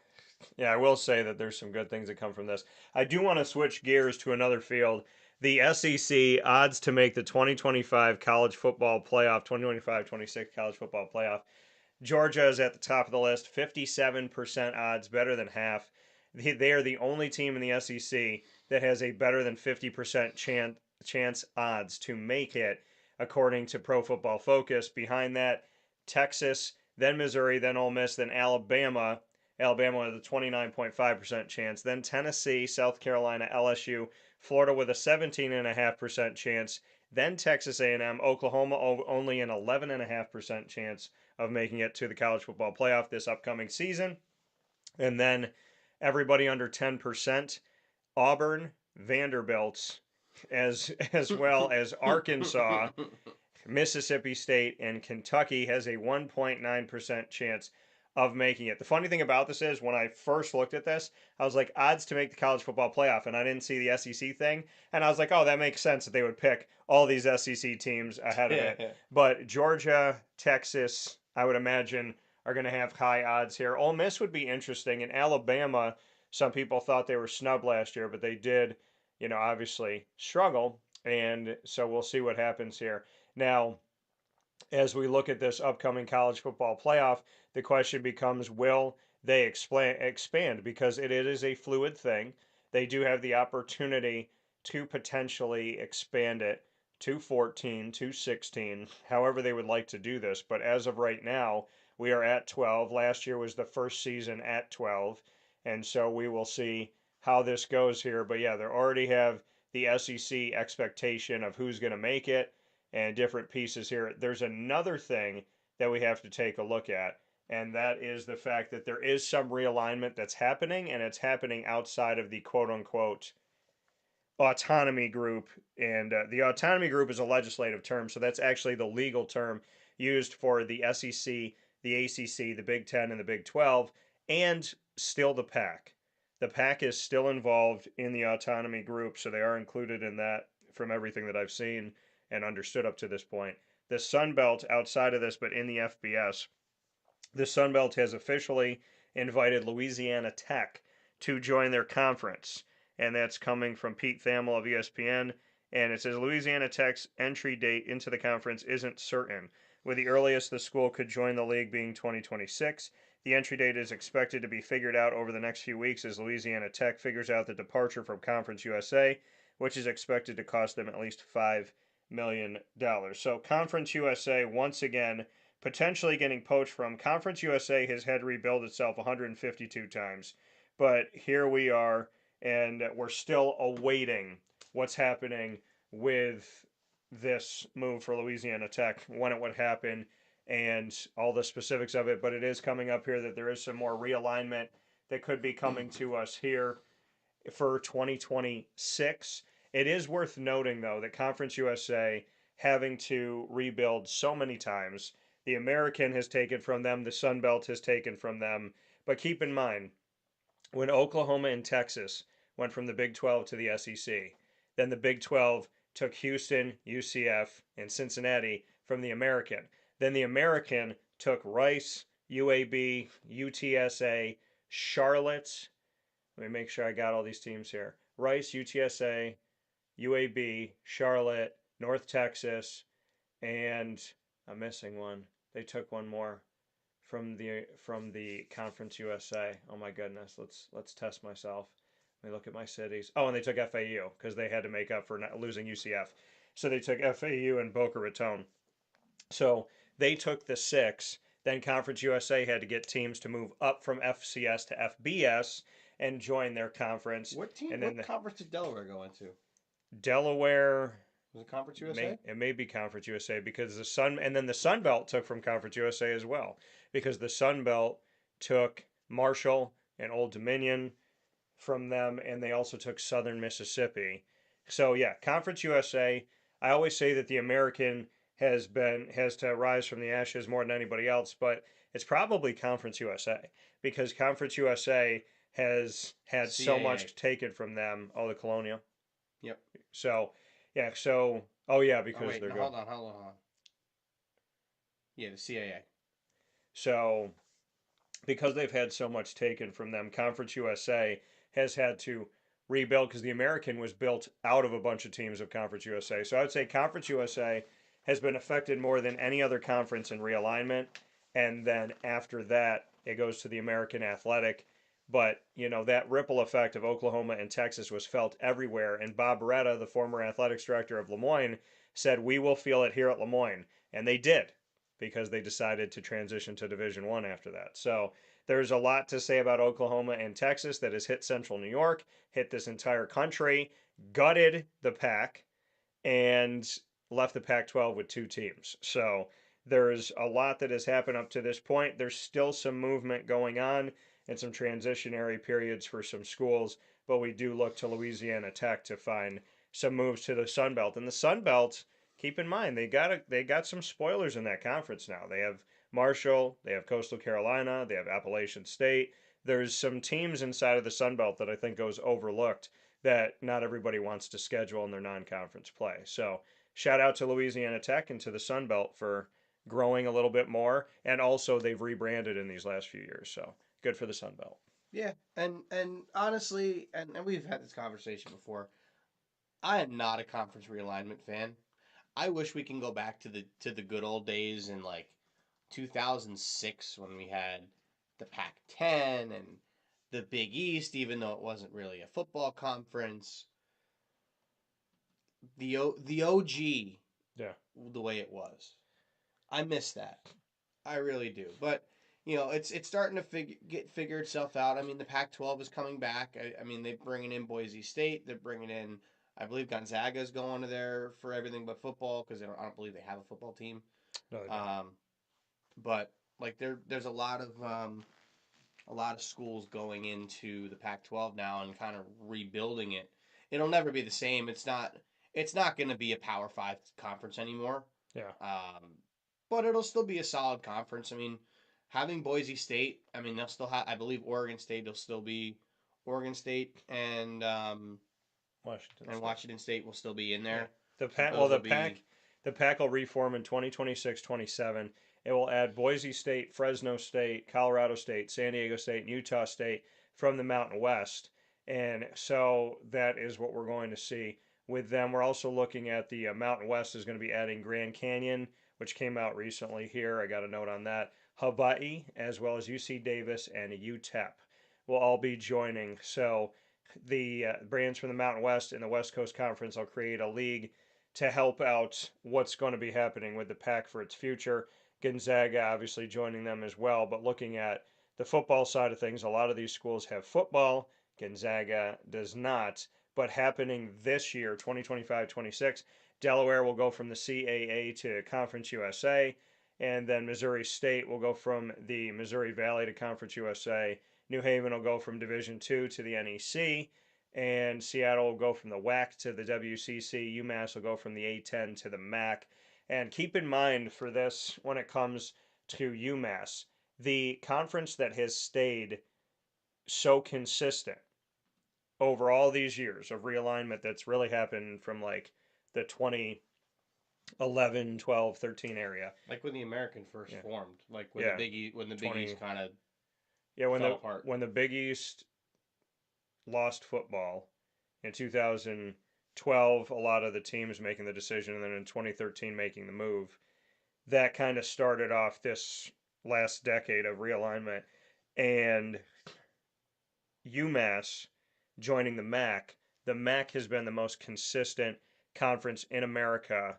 Yeah, I will say that there's some good things that come from this. I do want to switch gears to another field. The SEC odds to make the 2025 college football playoff, 2025-26 college football playoff. Georgia is at the top of the list, 57% odds, better than half. They are the only team in the SEC that has a better than 50% chance odds to make it, according to Pro Football Focus. Behind that, Texas, then Missouri, then Ole Miss, then Alabama. Alabama with a 29.5% chance. Then Tennessee, South Carolina, LSU, Florida with a 17.5% chance. Then Texas A&M, Oklahoma only an 11.5% chance of making it to the college football playoff this upcoming season. And then everybody under 10%, Auburn, Vanderbilt, as well as Arkansas, Mississippi State, and Kentucky has a 1.9% chance of making it. The funny thing about this is when I first looked at this, I was like, odds to make the college football playoff, and I didn't see the SEC thing. And I was like, oh, that makes sense that they would pick all these SEC teams ahead of it. But Georgia, Texas, I would imagine, are going to have high odds here. Ole Miss would be interesting. And Alabama, some people thought they were snubbed last year, but they did, obviously struggle. And so we'll see what happens here. Now, as we look at this upcoming college football playoff, the question becomes, will they expand? Because it is a fluid thing. They do have the opportunity to potentially expand it to 14, to 16, however they would like to do this. But as of right now, we are at 12. Last year was the first season at 12. And so we will see how this goes here. But yeah, they already have the SEC expectation of who's going to make it and different pieces here. There's another thing that we have to take a look at, and that is the fact that there is some realignment that's happening, and it's happening outside of the quote unquote autonomy group. And the autonomy group is a legislative term, so that's actually the legal term used for the SEC, the ACC, the Big 10, and the Big 12, and still the PAC. The PAC is still involved in the autonomy group, so they are included in that from everything that I've seen and understood up to this point. The Sun Belt, outside of this, but in the FBS, the Sun Belt has officially invited Louisiana Tech to join their conference. And that's coming from Pete Thamel of ESPN. And it says Louisiana Tech's entry date into the conference isn't certain, with the earliest the school could join the league being 2026. The entry date is expected to be figured out over the next few weeks as Louisiana Tech figures out the departure from Conference USA, which is expected to cost them at least $5 million. So Conference USA, once again, potentially getting poached from. Conference USA has had to rebuild itself 152 times. But here we are, and we're still awaiting what's happening with this move for Louisiana Tech, when it would happen, and all the specifics of it. But it is coming up here that there is some more realignment that could be coming to us here for 2026. It is worth noting, though, that Conference USA having to rebuild so many times. The American has taken from them, the Sun Belt has taken from them. But keep in mind, when Oklahoma and Texas went from the Big 12 to the SEC, then the Big 12 took Houston, UCF, and Cincinnati from the American. Then the American took Rice, UAB, UTSA, Charlotte. Let me make sure I got all these teams here. Rice, UTSA, UAB, Charlotte, North Texas, and I'm missing one. They took one more from the Conference USA. Oh my goodness, let's test myself. Let me look at my cities. Oh, and they took FAU because they had to make up for not losing UCF. So they took FAU and Boca Raton. So they took the 6. Then Conference USA had to get teams to move up from FCS to FBS and join their conference. And then What conference did Delaware go into? Delaware. Was it Conference USA? It may be Conference USA because the Sun Belt took from Conference USA as well, because the Sun Belt took Marshall and Old Dominion from them, and they also took Southern Mississippi. So yeah, Conference USA. I always say that the American has to rise from the ashes more than anybody else, but it's probably Conference USA, because Conference USA has had so much taken from them. Oh, the Colonial. Yep. So yeah, oh yeah, Oh because wait, they're no, good. hold on. Yeah, the CAA. So because they've had so much taken from them, Conference USA has had to rebuild, because the American was built out of a bunch of teams of Conference USA. So I would say Conference USA has been affected more than any other conference in realignment. And then after that, it goes to the American Athletic. But, that ripple effect of Oklahoma and Texas was felt everywhere. And Bob Beretta, the former athletics director of Lemoyne, said, "We will feel it here at Lemoyne." And they did, because they decided to transition to Division One after that. So there's a lot to say about Oklahoma and Texas that has hit Central New York, hit this entire country, gutted the Pac, and left the Pac 12 with 2 teams. So there's a lot that has happened up to this point. There's still some movement going on and some transitionary periods for some schools, but we do look to Louisiana Tech to find some moves to the Sun Belt. And the Sun Belt, keep in mind, they got some spoilers in that conference now. They have Marshall, they have Coastal Carolina, they have Appalachian State. There's some teams inside of the Sun Belt that I think goes overlooked, that not everybody wants to schedule in their non-conference play. So shout out to Louisiana Tech and to the Sun Belt for growing a little bit more, and also they've rebranded in these last few years. So good for the Sun Belt. Yeah, and honestly, and we've had this conversation before. I am not a conference realignment fan. I wish we can go back to the good old days in like 2006 when we had the Pac-10 and the Big East, even though it wasn't really a football conference. The OG, Yeah. the way it was. I miss that. I really do. But it's starting to figure itself out. I mean, the Pac-12 is coming back. I mean, they're bringing in Boise State. They're bringing in, I believe Gonzaga is going to there for everything but football, because I don't believe they have a football team. No, they don't. But like there's a lot of schools going into the Pac-12 now and kind of rebuilding it. It'll never be the same. It's not going to be a Power 5 conference anymore. Yeah. But it'll still be a solid conference. I mean, having Boise State, I mean, they'll still have, I believe Oregon State will still be Oregon State, and Washington State will still be in there. Yeah. The Pac will reform in 2026-27. It will add Boise State, Fresno State, Colorado State, San Diego State, and Utah State from the Mountain West. And so that is what we're going to see with them. We're also looking at the Mountain West is going to be adding Grand Canyon, which came out recently here. I got a note on that. Hawaii, as well as UC Davis and UTEP will all be joining. So the brands from the Mountain West and the West Coast Conference will create a league to help out what's going to be happening with the Pac for its future. Gonzaga obviously joining them as well, but looking at the football side of things, a lot of these schools have football. Gonzaga does not. But happening this year, 2025-26, Delaware will go from the CAA to Conference USA, and then Missouri State will go from the Missouri Valley to Conference USA. New Haven will go from Division II to the NEC, and Seattle will go from the WAC to the WCC. UMass will go from the A10 to the MAC. And keep in mind for this, when it comes to UMass, the conference that has stayed so consistent over all these years of realignment that's really happened from like the 2011, 12, 13 area. Like when the American first formed, like when Yeah. the Big East kind of fell apart. When the Big East lost football in 2012, a lot of the teams making the decision, and then in 2013 making the move. That kind of started off this last decade of realignment, and UMass joining the MAC. The MAC has been the most consistent conference in America,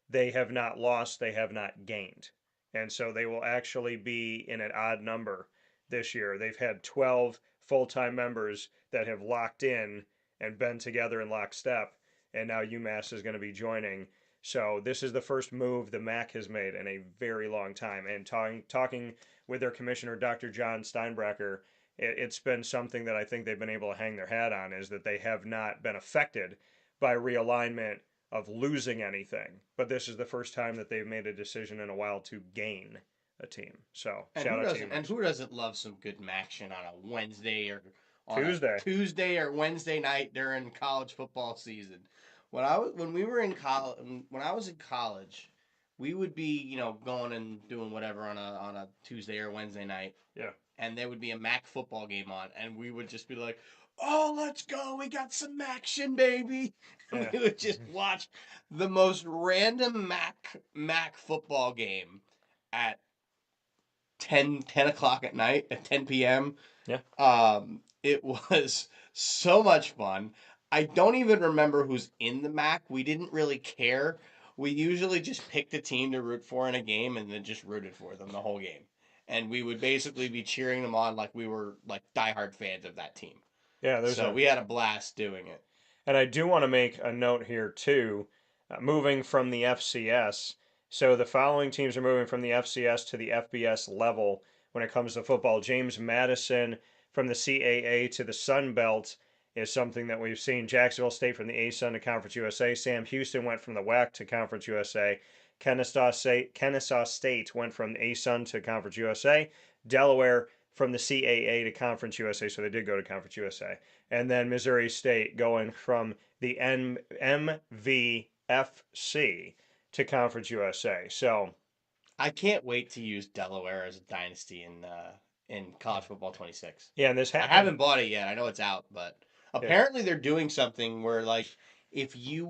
they have not lost, they have not gained. And so they will actually be in an odd number this year. They've had 12 full time members that have locked in and been together in lockstep. And now UMass is going to be joining. So this is the first move the MAC has made in a very long time. And talking with their commissioner, Dr. John Steinbrecher, it's been something that I think they've been able to hang their hat on, is that they have not been affected by realignment of losing anything. But this is the first time that they've made a decision in a while to gain a team. So shout out to you. And who doesn't love some good action on a Wednesday or on Tuesday. a Tuesday or Wednesday night during college football season? When I was in college, we would be going and doing whatever on a Tuesday or Wednesday night. Yeah. And there would be a MAC football game on, and we would just be like, "Oh, let's go! We got some action, baby!" And Yeah. we would just watch the most random MAC football game at 10 o'clock at night, at 10 p.m. Yeah. It was so much fun. I don't even remember who's in the MAC. We didn't really care. We usually just picked a team to root for in a game and then just rooted for them the whole game. And we would basically be cheering them on like we were like diehard fans of that team. Yeah, So we had a blast doing it. And I do want to make a note here too, moving from the FCS. So the following teams are moving from the FCS to the FBS level when it comes to football. James Madison from the CAA to the Sun Belt is something that we've seen. Jacksonville State from the ASUN to Conference USA. Sam Houston went from the WAC to Conference USA. Kennesaw State went from the ASUN to Conference USA. Delaware from the CAA to Conference USA, so they did go to Conference USA. And then Missouri State going from the MVFC to Conference USA. So I can't wait to use Delaware as a dynasty in college football 26. yeah, and this happened. I haven't bought it yet. I know it's out, but apparently they're doing something where like if you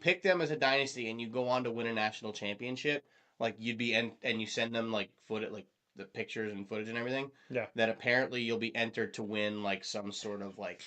pick them as a dynasty and you go on to win a national championship, like you'd be and you send them like the pictures and footage and everything. Yeah. That apparently you'll be entered to win like some sort of like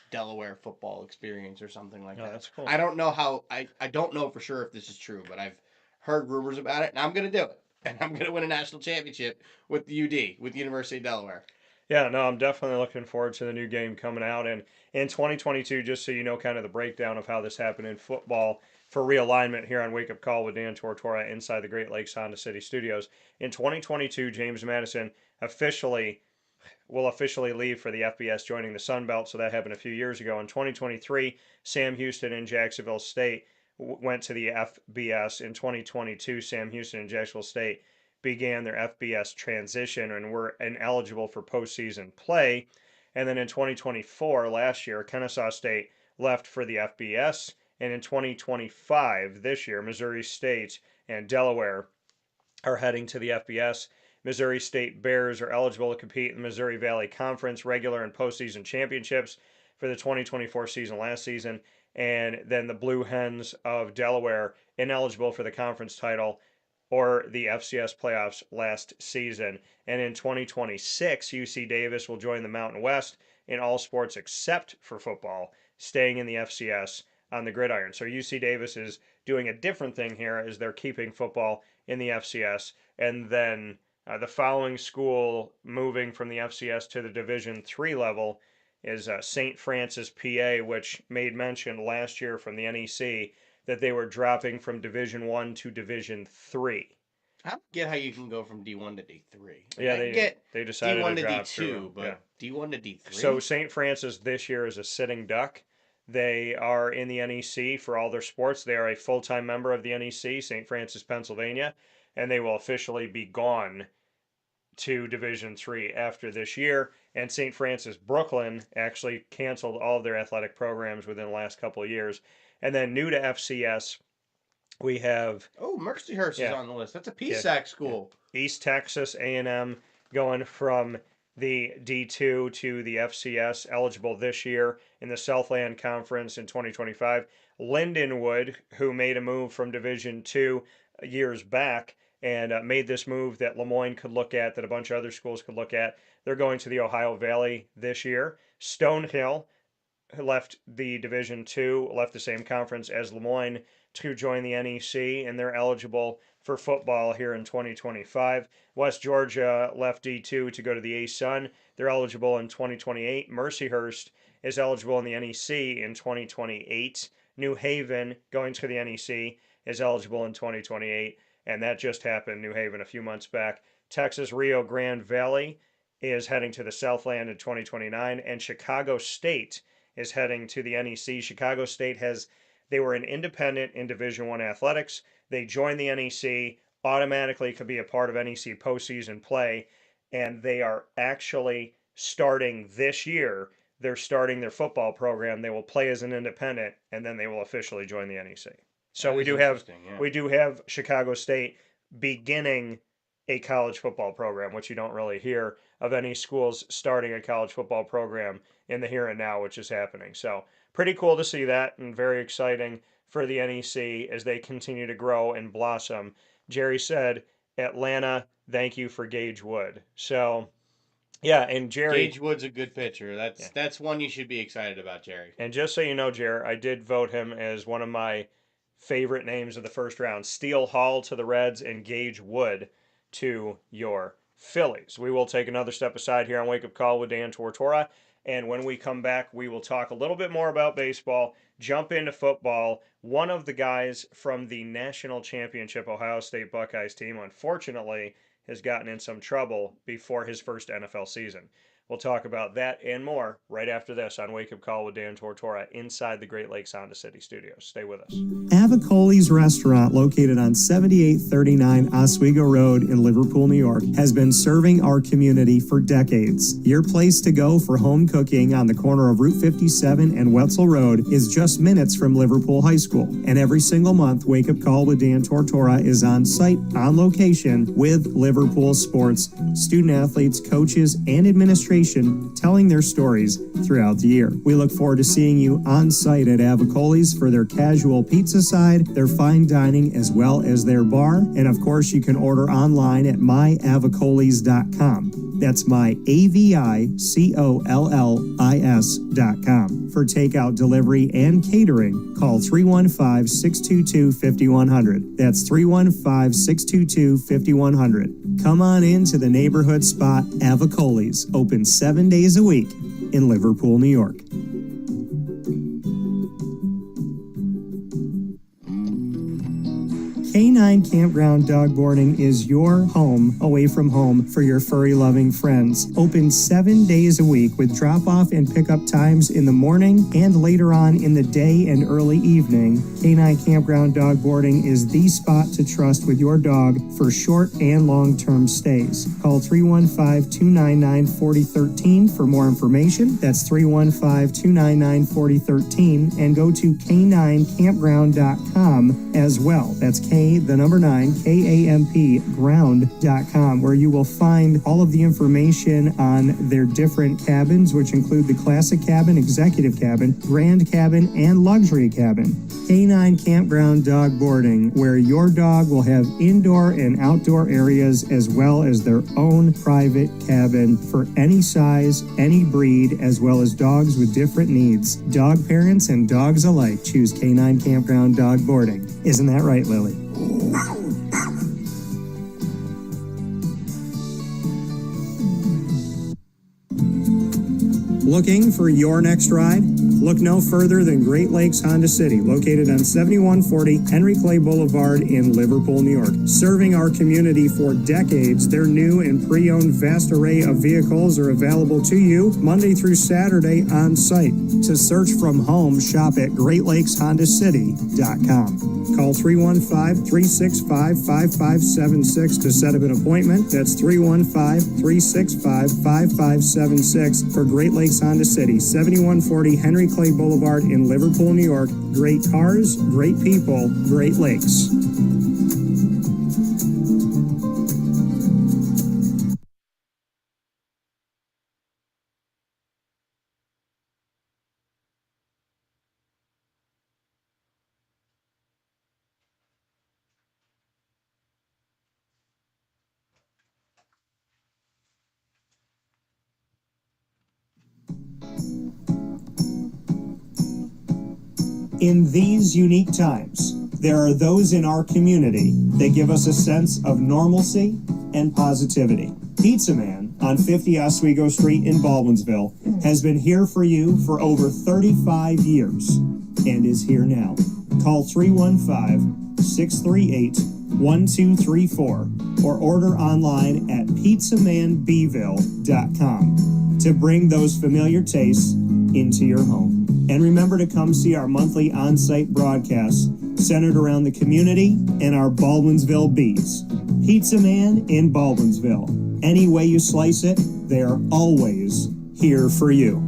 Delaware football experience or something like that. That's cool. I don't know how I don't know for sure if this is true, but I've heard rumors about it and I'm gonna do it. And I'm gonna win a national championship with the UD, with the University of Delaware. Yeah, no, I'm definitely looking forward to the new game coming out. And in 2022, just so you know kind of the breakdown of how this happened in football for realignment here on Wake Up Call with Dan Tortora inside the Great Lakes Honda City Studios. In 2022, James Madison will officially leave for the FBS, joining the Sun Belt. So that happened a few years ago. In 2023, Sam Houston and Jacksonville State went to the FBS. In 2022, Sam Houston and Jacksonville State began their FBS transition and were ineligible for postseason play. And then in 2024, last year, Kennesaw State left for the FBS. And in 2025, this year, Missouri State and Delaware are heading to the FBS. Missouri State Bears are eligible to compete in the Missouri Valley Conference regular and postseason championships for the 2024 season last season. And then the Blue Hens of Delaware ineligible for the conference title or the FCS playoffs last season. And in 2026, UC Davis will join the Mountain West in all sports except for football, staying in the FCS on the gridiron. So UC Davis is doing a different thing here, as they're keeping football in the FCS. And then the following school moving from the FCS to the Division III level is St. Francis, PA, which made mention last year from the NEC that they were dropping from Division I to Division III. I don't get how you can go from D1 to D3. Like, Yeah, they decided D1 to drop D2, through. but Yeah. D1 to D3. So St. Francis this year is a sitting duck. They are in the NEC for all their sports. They are a full-time member of the NEC, St. Francis, Pennsylvania, and they will officially be gone to Division III after this year. And St. Francis Brooklyn actually canceled all of their athletic programs within the last couple of years. And then new to FCS, we have Mercyhurst is on the list. That's a PSAC school. East Texas A&M going from the D2 to the FCS, eligible this year in the Southland Conference in 2025. Lindenwood, who made a move from Division II years back and made this move that Lemoyne could look at, that a bunch of other schools could look at. They're going to the Ohio Valley this year. Stonehill, left the Division Two, left the same conference as Lemoyne to join the NEC, and they're eligible for football here in 2025. West Georgia left D2 to go to the A-Sun. They're eligible in 2028. Mercyhurst is eligible in the NEC in 2028. New Haven, going to the NEC, is eligible in 2028, and that just happened, New Haven, a few months back. Texas Rio Grande Valley is heading to the Southland in 2029, and Chicago State is heading to the NEC. Chicago State they were an independent in Division One athletics. They joined the NEC, automatically could be a part of NEC postseason play, and they are actually starting this year. They're starting their football program. They will play as an independent, and then they will officially join the NEC. So we do have Chicago State beginning a college football program, which you don't really hear of any schools starting a college football program in the here and now, which is happening. So pretty cool to see that, and very exciting for the NEC as they continue to grow and blossom. Jerry said, Atlanta, thank you for Gage Wood. So yeah, and Jerry, Gage Wood's a good pitcher. That's one you should be excited about, Jerry. And just so you know, Jerry, I did vote him as one of my favorite names of the first round. Steele Hall to the Reds and Gage Wood to your Phillies. We will take another step aside here on Wake Up Call with Dan Tortora. And when we come back, we will talk a little bit more about baseball, jump into football. One of the guys from the national championship Ohio State Buckeyes team, unfortunately, has gotten in some trouble before his first NFL season. We'll talk about that and more right after this on Wake Up Call with Dan Tortora inside the Great Lakes Honda City Studios. Stay with us. Avicoli's Restaurant, located on 7839 Oswego Road in Liverpool, New York, has been serving our community for decades. Your place to go for home cooking on the corner of Route 57 and Wetzel Road is just minutes from Liverpool High School. And every single month, Wake Up Call with Dan Tortora is on site, on location, with Liverpool sports, student athletes, coaches, and administration telling their stories throughout the year. We look forward to seeing you on site at Avicoli's for their casual pizza side, their fine dining, as well as their bar. And of course, you can order online at myavicolis.com. That's myavicollis.com. For takeout, delivery, and catering, call 315-622-5100. That's 315-622-5100. Come on into the neighborhood spot Avicoli's, open 7 days a week in Liverpool, New York. K9 Campground Dog Boarding is your home away from home for your furry-loving friends. Open 7 days a week with drop-off and pickup times in the morning and later on in the day and early evening. K9 Campground Dog Boarding is the spot to trust with your dog for short and long-term stays. Call 315-299-4013 for more information. That's 315-299-4013, and go to k9campground.com as well. That's K9, ground.com, where you will find all of the information on their different cabins, which include the classic cabin, executive cabin, grand cabin, and luxury cabin. K9 Campground Dog Boarding, where your dog will have indoor and outdoor areas as well as their own private cabin for any size, any breed, as well as dogs with different needs. Dog parents and dogs alike choose K9 Campground Dog Boarding. Isn't that right, Lily? Looking for your next ride? Look no further than Great Lakes Honda City, located on 7140 Henry Clay Boulevard in Liverpool, New York. Serving our community for decades, their new and pre-owned vast array of vehicles are available to you Monday through Saturday on site. To search from home, shop at GreatLakesHondaCity.com. Call 315-365-5576 to set up an appointment. That's 315-365-5576 for Great Lakes Honda City, 7140 Henry Clay Boulevard in Liverpool, New York. Great cars, great people, Great Lakes. In these unique times, there are those in our community that give us a sense of normalcy and positivity. Pizza Man on 50 Oswego Street in Baldwinsville has been here for you for over 35 years and is here now. Call 315-638-1234 or order online at pizzamanbville.com to bring those familiar tastes into your home. And remember to come see our monthly on-site broadcasts centered around the community and our Baldwinsville Bees. Pizza Man in Baldwinsville. Any way you slice it, they are always here for you.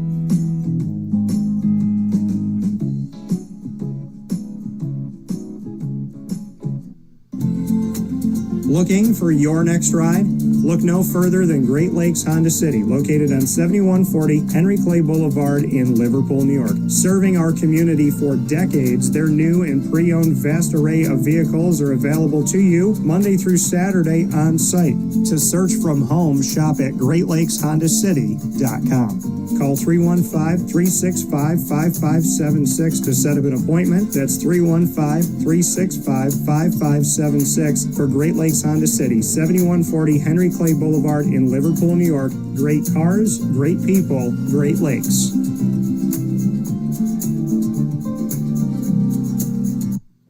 Looking for your next ride? Look no further than Great Lakes Honda City, located on 7140 Henry Clay Boulevard in Liverpool, New York. Serving our community for decades, their new and pre-owned vast array of vehicles are available to you Monday through Saturday on site. To search from home, shop at GreatLakesHondaCity.com. Call 315-365-5576 to set up an appointment. That's 315-365-5576 for Great Lakes Honda City, 7140 Henry Clay Boulevard in Liverpool, New York. Great cars, great people, Great Lakes.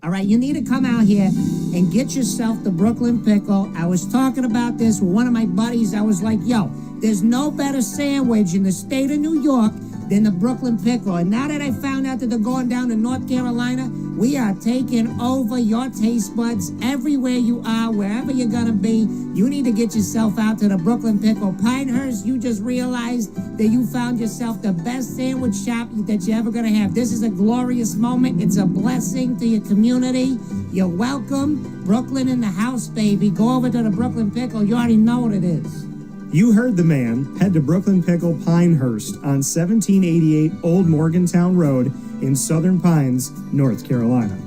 All right, you need to come out here and get yourself the Brooklyn Pickle. I was talking about this with one of my buddies. I was like, yo, there's no better sandwich in the state of New York than the Brooklyn Pickle. And now that I found out that they're going down to North Carolina, we are taking over your taste buds everywhere you are, wherever you're going to be. You need to get yourself out to the Brooklyn Pickle. Pinehurst, you just realized that you found yourself the best sandwich shop that you're ever going to have. This is a glorious moment. It's a blessing to your community. You're welcome. Brooklyn in the house, baby. Go over to the Brooklyn Pickle. You already know what it is. You heard the man. Head to Brooklyn Pickle Pinehurst on 1788 Old Morgantown Road in Southern Pines, North Carolina.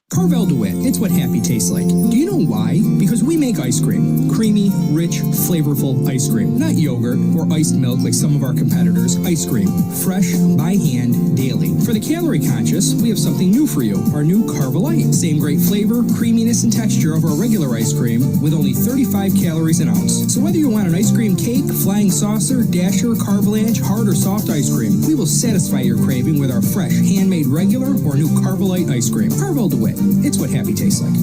Carvel DeWitt, it's what happy tastes like. Do you know why? Because we make ice cream. Creamy, rich, flavorful ice cream. Not yogurt or iced milk like some of our competitors. Ice cream. Fresh, by hand, daily. For the calorie conscious, we have something new for you. Our new Carvelite. Same great flavor, creaminess, and texture of our regular ice cream with only 35 calories an ounce. So whether you want an ice cream cake, flying saucer, dasher, carvalanche, hard or soft ice cream, we will satisfy your craving with our fresh, handmade regular or new Carvelite ice cream. Carvel DeWitt. It's what happy tastes like.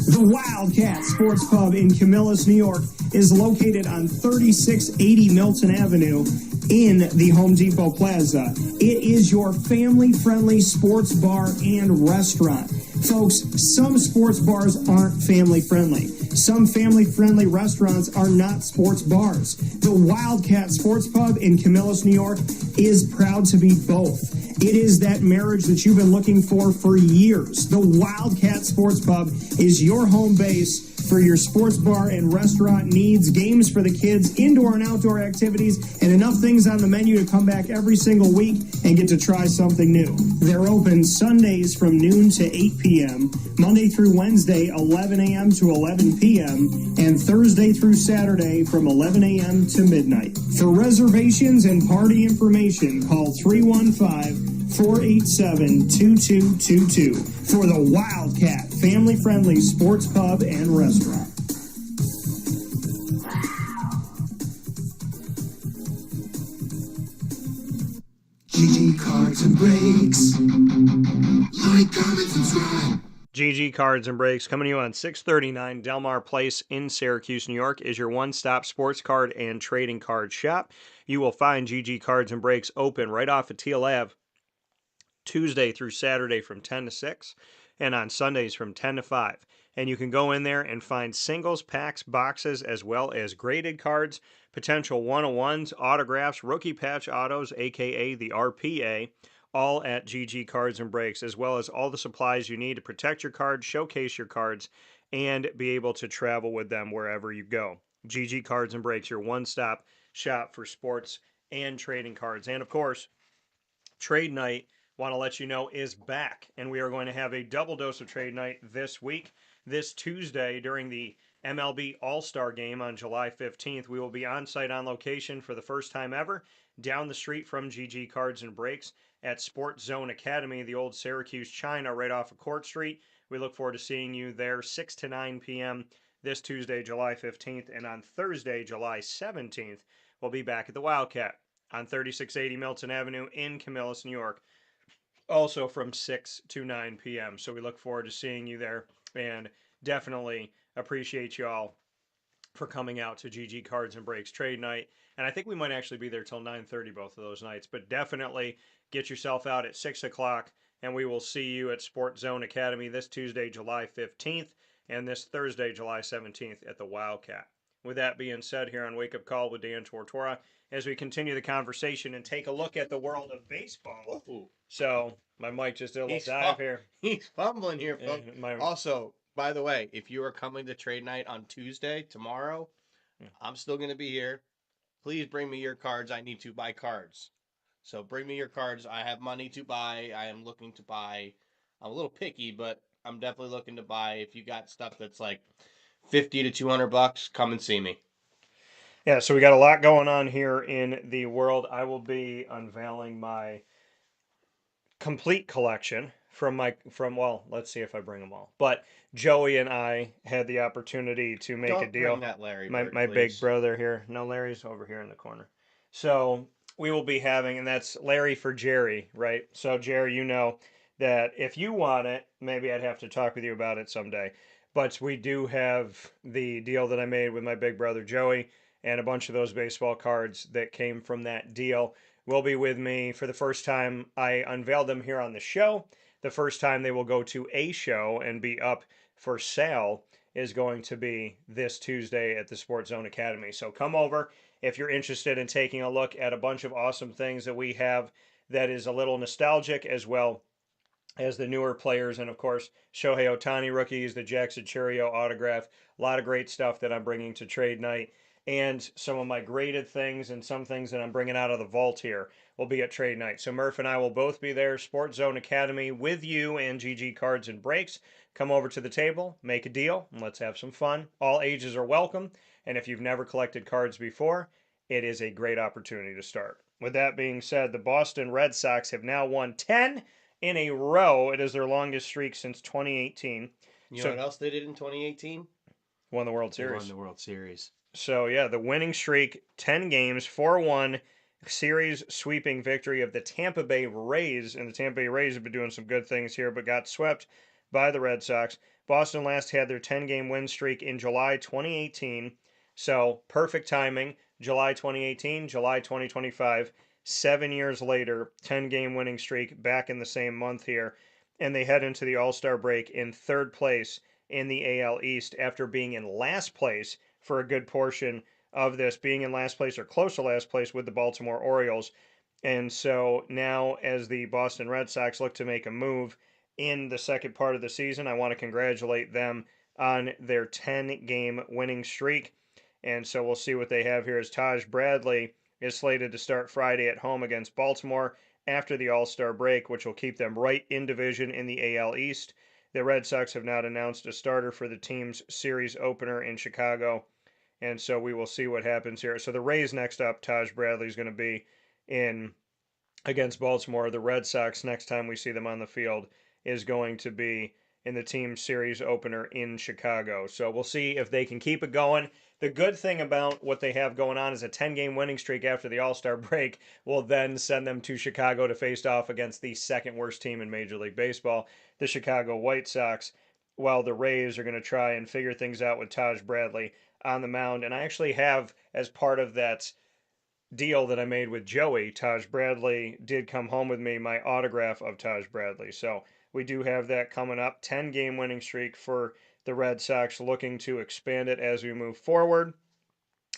The Wildcat Sports Pub in Camillus, New York is located on 3680 Milton Avenue in the Home Depot Plaza. It is your family-friendly sports bar and restaurant. Folks, some sports bars aren't family-friendly. Some family-friendly restaurants are not sports bars. The Wildcat Sports Pub in Camillus, New York is proud to be both. It is that marriage that you've been looking for years. The Wildcat Sports Pub is your home base for your sports bar and restaurant needs, games for the kids, indoor and outdoor activities, and enough things on the menu to come back every single week and get to try something new. They're open Sundays from noon to 8 p.m., Monday through Wednesday, 11 a.m. to 11 p.m., and Thursday through Saturday from 11 a.m. to midnight. For reservations and party information, call 315-487-2222 for the Wildcat family-friendly sports pub and restaurant. GG Cards and Breaks. Like, comment, subscribe. GG Cards and Breaks, coming to you on 639 Delmar Place in Syracuse, New York, is your one-stop sports card and trading card shop. You will find GG Cards and Breaks open right off of Teal Ave Tuesday through Saturday from 10 to 6, and on Sundays from 10 to 5. And you can go in there and find singles, packs, boxes, as well as graded cards, potential 101s, autographs, rookie patch autos, aka the RPA, all at GG Cards and Breaks, as well as all the supplies you need to protect your cards, showcase your cards, and be able to travel with them wherever you go. GG Cards and Breaks, your one-stop shop for sports and trading cards. And of course, Trade Night, want to let you know, is back, and we are going to have a double dose of Trade Night this week. this Tuesday during the MLB All-Star Game on July 15th. We will be on site on location for the first time ever down the street from GG Cards and Breaks at Sports Zone Academy, the old Syracuse China right off of Court Street. We look forward to seeing you there 6 to 9 p.m. this Tuesday, July 15th, and on Thursday, July 17th, we'll be back at the Wildcat on 3680 Milton Avenue in Camillus, New York, also from 6 to 9 p.m. So we look forward to seeing you there, and definitely appreciate you all for coming out to GG Cards and Breaks Trade Night. And I think we might actually be there till 9:30 both of those nights, but definitely get yourself out at 6 o'clock, and we will see you at Sports Zone Academy this Tuesday, July 15th, and this Thursday, July 17th at the Wildcat. With that being said, here on Wake Up Call with Dan Tortora, as we continue the conversation and take a look at the world of baseball. Ooh. So, my mic just did a little dive here. He's fumbling here, Yeah, folks. Also, by the way, if you are coming to trade night on Tuesday, tomorrow, I'm still going to be here. Please bring me your cards. I need to buy cards. So bring me your cards. I have money to buy. I am looking to buy. I'm a little picky, but I'm definitely looking to buy. If you got stuff that's like $50 to $200, come and see me. Yeah, so we got a lot going on here in the world. I will be unveiling my complete collection from well, let's see if I bring them all. But Joey and I had the opportunity to make Don't a deal. bring that Larry my Bird, my big please. brother here. No, Larry's over here in the corner. So we will be having, and that's Larry for Jerry, right? So Jerry, you know that if you want it, maybe I'd have to talk with you about it someday. But we do have the deal that I made with my big brother Joey, and a bunch of those baseball cards that came from that deal will be with me for the first time. I unveiled them here on the show. The first time they will go to a show and be up for sale is going to be this Tuesday at the Sports Zone Academy. So come over if you're interested in taking a look at a bunch of awesome things that we have that is a little nostalgic, as well as the newer players, and of course Shohei Ohtani rookies, the Jackson Churio autograph, a lot of great stuff that I'm bringing to trade night, and some of my graded things and some things that I'm bringing out of the vault here will be at trade night. So Murph and I will both be there, Sports Zone Academy, with you and GG Cards and Breaks. Come over to the table, make a deal, and let's have some fun. All ages are welcome, and if you've never collected cards before, it is a great opportunity to start. With that being said, the Boston Red Sox have now won 10 in a row. It is their longest streak since 2018. You know what else they did in 2018? Won the World They Series. won the World Series. So yeah, the winning streak, 10 games, 4-1 series sweeping victory of the Tampa Bay Rays. And the Tampa Bay Rays have been doing some good things here, but got swept by the Red Sox. Boston last had their 10-game win streak in July 2018. So perfect timing. July 2018, July 2025. 7 years later, 10-game winning streak back in the same month here. And they head into the All-Star break in third place in the AL East after being in last place for a good portion of this, being in last place or close to last place with the Baltimore Orioles. And so now, as the Boston Red Sox look to make a move in the second part of the season, I want to congratulate them on their 10-game winning streak. And so we'll see what they have here, as Taj Bradley is slated to start Friday at home against Baltimore after the All-Star break, which will keep them right in division in the AL East. The Red Sox have not announced a starter for the team's series opener in Chicago, and so we will see what happens here. So the Rays next up, Taj Bradley is going to be in against Baltimore. The Red Sox, next time we see them on the field, is going to be in the team's series opener in Chicago. So we'll see if they can keep it going. The good thing about what they have going on is a 10-game winning streak after the All-Star break will then send them to Chicago to face off against the second worst team in Major League Baseball, the Chicago White Sox, while the Rays are going to try and figure things out with Taj Bradley on the mound. And I actually have, as part of that deal that I made with Joey, Taj Bradley did come home with me, my autograph of Taj Bradley. So we do have that coming up. 10-game winning streak for the Red Sox, looking to expand it as we move forward.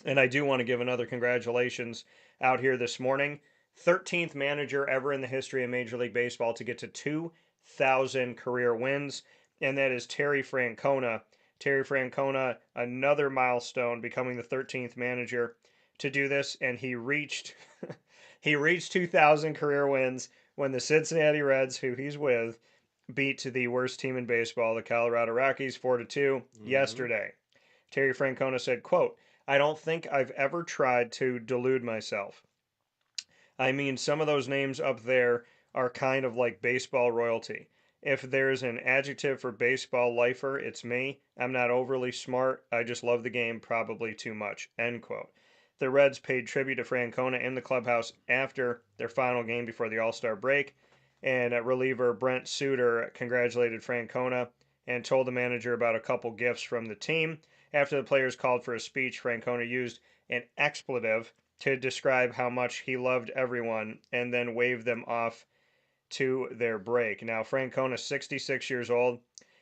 And I do want to give another congratulations out here this morning. 13th manager ever in the history of Major League Baseball to get to 2,000 career wins, and that is Terry Francona. Terry Francona, another milestone, becoming the 13th manager to do this, and he reached 2,000 career wins when the Cincinnati Reds, who he's with, beat the worst team in baseball, the Colorado Rockies, 4-2 yesterday. Terry Francona said, quote, "I don't think I've ever tried to delude myself. I mean, some of those names up there are kind of like baseball royalty. If there's an adjective for baseball lifer, it's me. I'm not overly smart. I just love the game probably too much." End quote. The Reds paid tribute to Francona in the clubhouse after their final game before the All-Star break, and reliever Brent Suter congratulated Francona and told the manager about a couple gifts from the team. After the players called for a speech, Francona used an expletive to describe how much he loved everyone and then waved them off to their break. Now, Francona, 66 years old,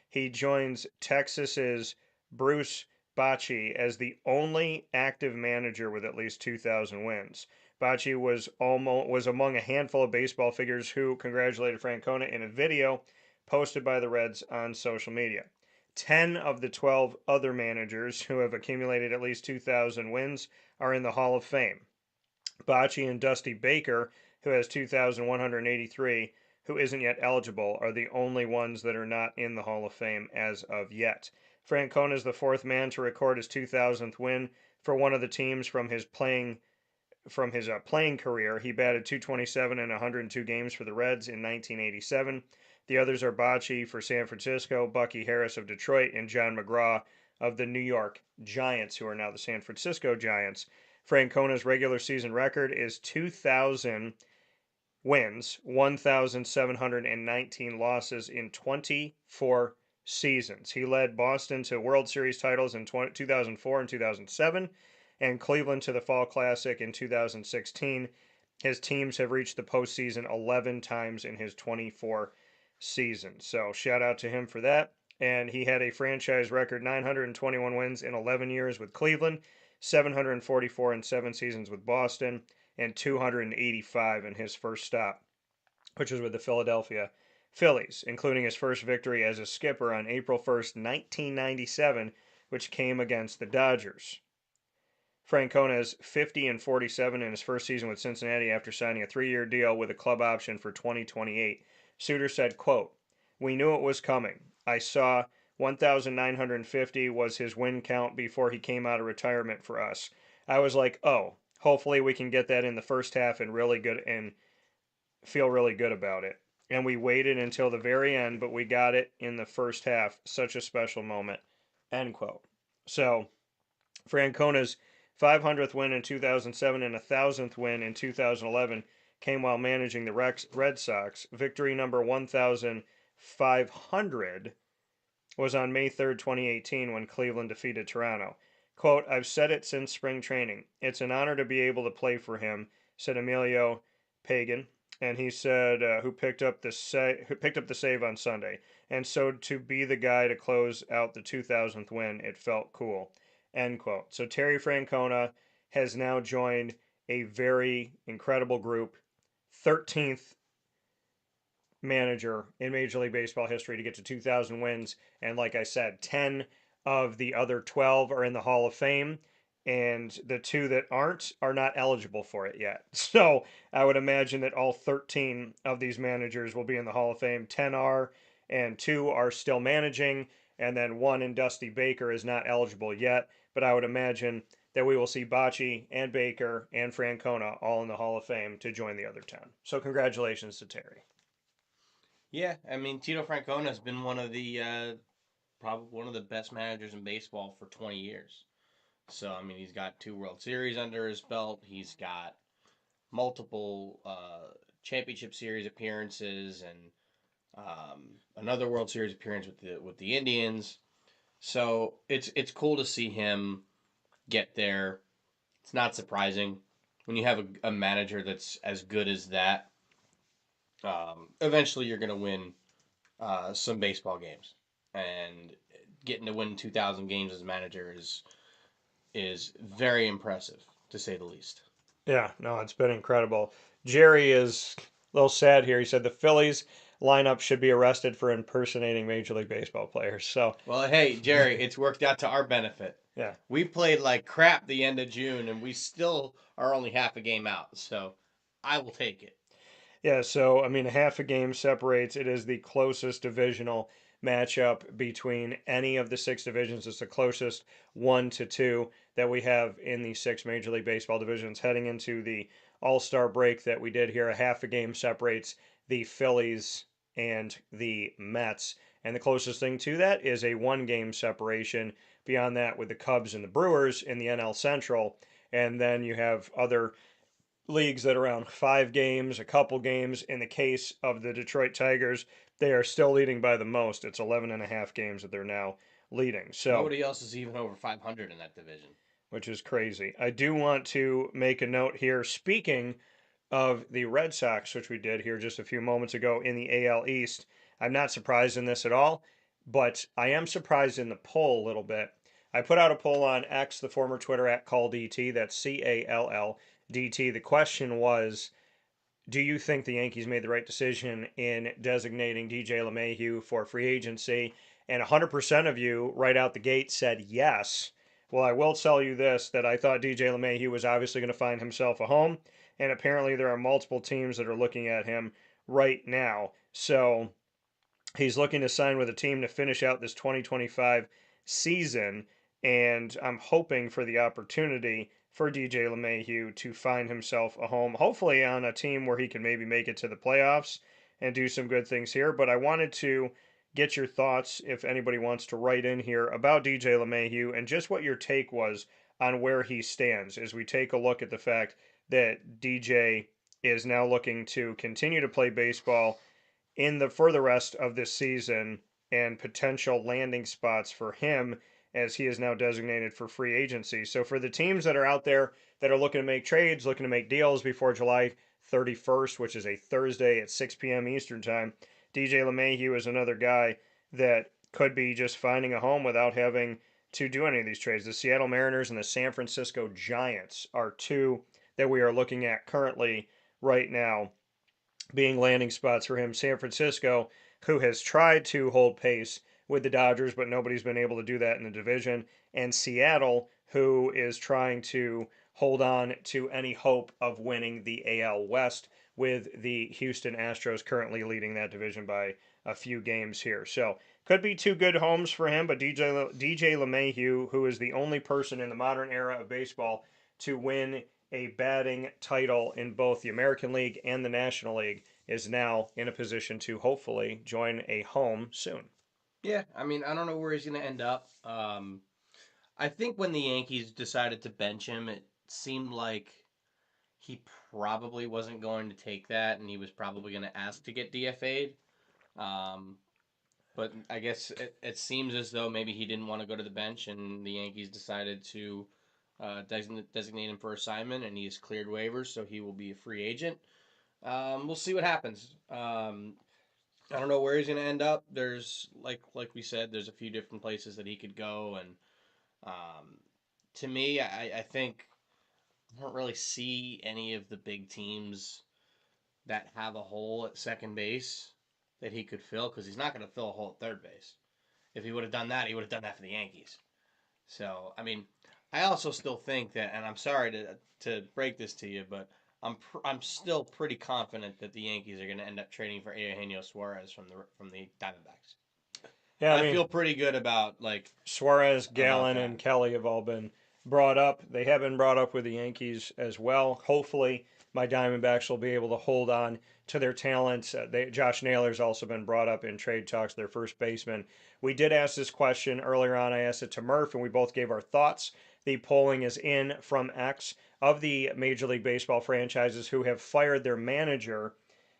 he joins Texas's Bruce Bochy as the only active manager with at least 2,000 wins. Bochy was among a handful of baseball figures who congratulated Francona in a video posted by the Reds on social media. 10 of the 12 other managers who have accumulated at least 2,000 wins are in the Hall of Fame. Bochy and Dusty Baker, who has 2,183, who isn't yet eligible, are the only ones that are not in the Hall of Fame as of yet. Francona is the fourth man to record his 2,000th win for one of the teams from his playing career. He batted .227 in 102 games for the Reds in 1987. The others are Bochy for San Francisco, Bucky Harris of Detroit, and John McGraw of the New York Giants, who are now the San Francisco Giants. Francona's regular season record is 2,000 wins, 1,719 losses in 24 seasons. He led Boston to World Series titles in 2004 and 2007, and Cleveland to the Fall Classic in 2016. His teams have reached the postseason 11 times in his 24 seasons. So shout out to him for that. And he had a franchise record 921 wins in 11 years with Cleveland, 744 in 7 seasons with Boston, and 285 in his first stop, which was with the Philadelphia Phillies, including his first victory as a skipper on April 1st, 1997, which came against the Dodgers. Francona is 50-47 in his first season with Cincinnati after signing a 3-year deal with a club option for 2028. Suter said, quote, "We knew it was coming. I saw 1,950 was his win count before he came out of retirement for us. I was like, oh, hopefully we can get that in the first half and feel really good about it. And we waited until the very end, but we got it in the first half. Such a special moment." End quote. So, Francona's 500th win in 2007 and 1,000th win in 2011 came while managing the Red Sox. Victory number 1,500 was on May 3rd, 2018, when Cleveland defeated Toronto. Quote, "I've said it since spring training. It's an honor to be able to play for him," said Emilio Pagan, and he said who picked up the save on Sunday. "And so to be the guy to close out the 2,000th win, it felt cool." End quote. So Terry Francona has now joined a very incredible group, 13th manager in Major League Baseball history to get to 2,000 wins. And like I said, 10 of the other 12 are in the Hall of Fame, and the 2 that aren't are not eligible for it yet. So I would imagine that all 13 of these managers will be in the Hall of Fame. 10 are, and 2 are still managing, and then 1 in Dusty Baker is not eligible yet. But I would imagine that we will see Bochy and Baker and Francona all in the Hall of Fame to join the other 10. So congratulations to Terry. Yeah, I mean, Tito Francona has been one of the probably one of the best managers in baseball for 20 years. So, I mean, he's got 2 World Series under his belt. He's got multiple championship series appearances and another World Series appearance with the Indians. So it's cool to see him get there. It's not surprising when you have a manager that's as good as that. Eventually, you're going to win some baseball games, and getting to win 2,000 games as a manager is very impressive, to say the least. Yeah, no, it's been incredible. Jerry is a little sad here. He said the Phillies lineup should be arrested for impersonating Major League Baseball players. So, well, hey, Jerry, it's worked out to our benefit. Yeah. We played like crap the end of June, and we still are only half a game out. So, I will take it. Yeah, so I mean, half a game separates. It is the closest divisional matchup between any of the six divisions. It's the closest 1-2 that we have in the six Major League Baseball divisions. Heading into the All Star break that we did here, a half a game separates the Phillies and the Mets. And the closest thing to that is a one game separation beyond that with the Cubs and the Brewers in the NL Central. And then you have other leagues that are around 5 games, a couple games. In the case of the Detroit Tigers, they are still leading by the most. It's 11 and a half games that they're now leading. So Nobody else is even over 500 in that division. which is crazy. I do want to make a note here. Speaking of the Red Sox, which we did here just a few moments ago in the AL East, I'm not surprised in this at all, but I am surprised in the poll a little bit. I put out a poll on X, the former Twitter at CallDT, that's CALLDT. The question was, do you think the Yankees made the right decision in designating DJ LeMahieu for free agency? And 100% of you right out the gate said yes. Well, I will tell you this, that I thought DJ LeMahieu was obviously going to find himself a home, and apparently there are multiple teams that are looking at him right now. So he's looking to sign with a team to finish out this 2025 season, and I'm hoping for the opportunity for DJ LeMahieu to find himself a home, hopefully on a team where he can maybe make it to the playoffs and do some good things here. But I wanted to get your thoughts, if anybody wants to write in here, about DJ LeMahieu and just what your take was on where he stands as we take a look at the fact that DJ is now looking to continue to play baseball for the rest of this season, and potential landing spots for him as he is now designated for free agency. So for the teams that are out there that are looking to make trades, looking to make deals before July 31st, which is a Thursday at 6 p.m. Eastern Time, DJ LeMahieu is another guy that could be just finding a home without having to do any of these trades. The Seattle Mariners and the San Francisco Giants are two that we are looking at currently right now being landing spots for him. San Francisco, who has tried to hold pace with the Dodgers, but nobody's been able to do that in the division. And Seattle, who is trying to hold on to any hope of winning the AL West, with the Houston Astros currently leading that division by a few games here. So could be two good homes for him, but DJ LeMahieu, who is the only person in the modern era of baseball to win a batting title in both the American League and the National League, is now in a position to hopefully join a home soon. Yeah, I mean, I don't know where he's going to end up. I think when the Yankees decided to bench him, it seemed like he probably wasn't going to take that, and he was probably going to ask to get DFA'd. But I guess it seems as though maybe he didn't want to go to the bench, and the Yankees decided to designate him for assignment, and he's cleared waivers, so he will be a free agent. We'll see what happens. I don't know where he's going to end up. There's like we said, there's a few different places that he could go, and to me, I think I don't really see any of the big teams that have a hole at second base that he could fill, because he's not going to fill a hole at third base. If he would have done that, he would have done that for the Yankees. So, I mean, I also still think that, and I'm sorry to break this to you, but I'm still pretty confident that the Yankees are going to end up trading for Eugenio Suarez from the Diamondbacks. Yeah, I feel pretty good about Suarez, Gallen, that. and Kelly have all been brought up. They have been brought up with the Yankees as well. Hopefully, my Diamondbacks will be able to hold on to their talents. Josh Naylor's also been brought up in trade talks, their first baseman. We did ask this question earlier on. I asked it to Murph, and we both gave our thoughts. The polling is in from X. Of the Major League Baseball franchises who have fired their manager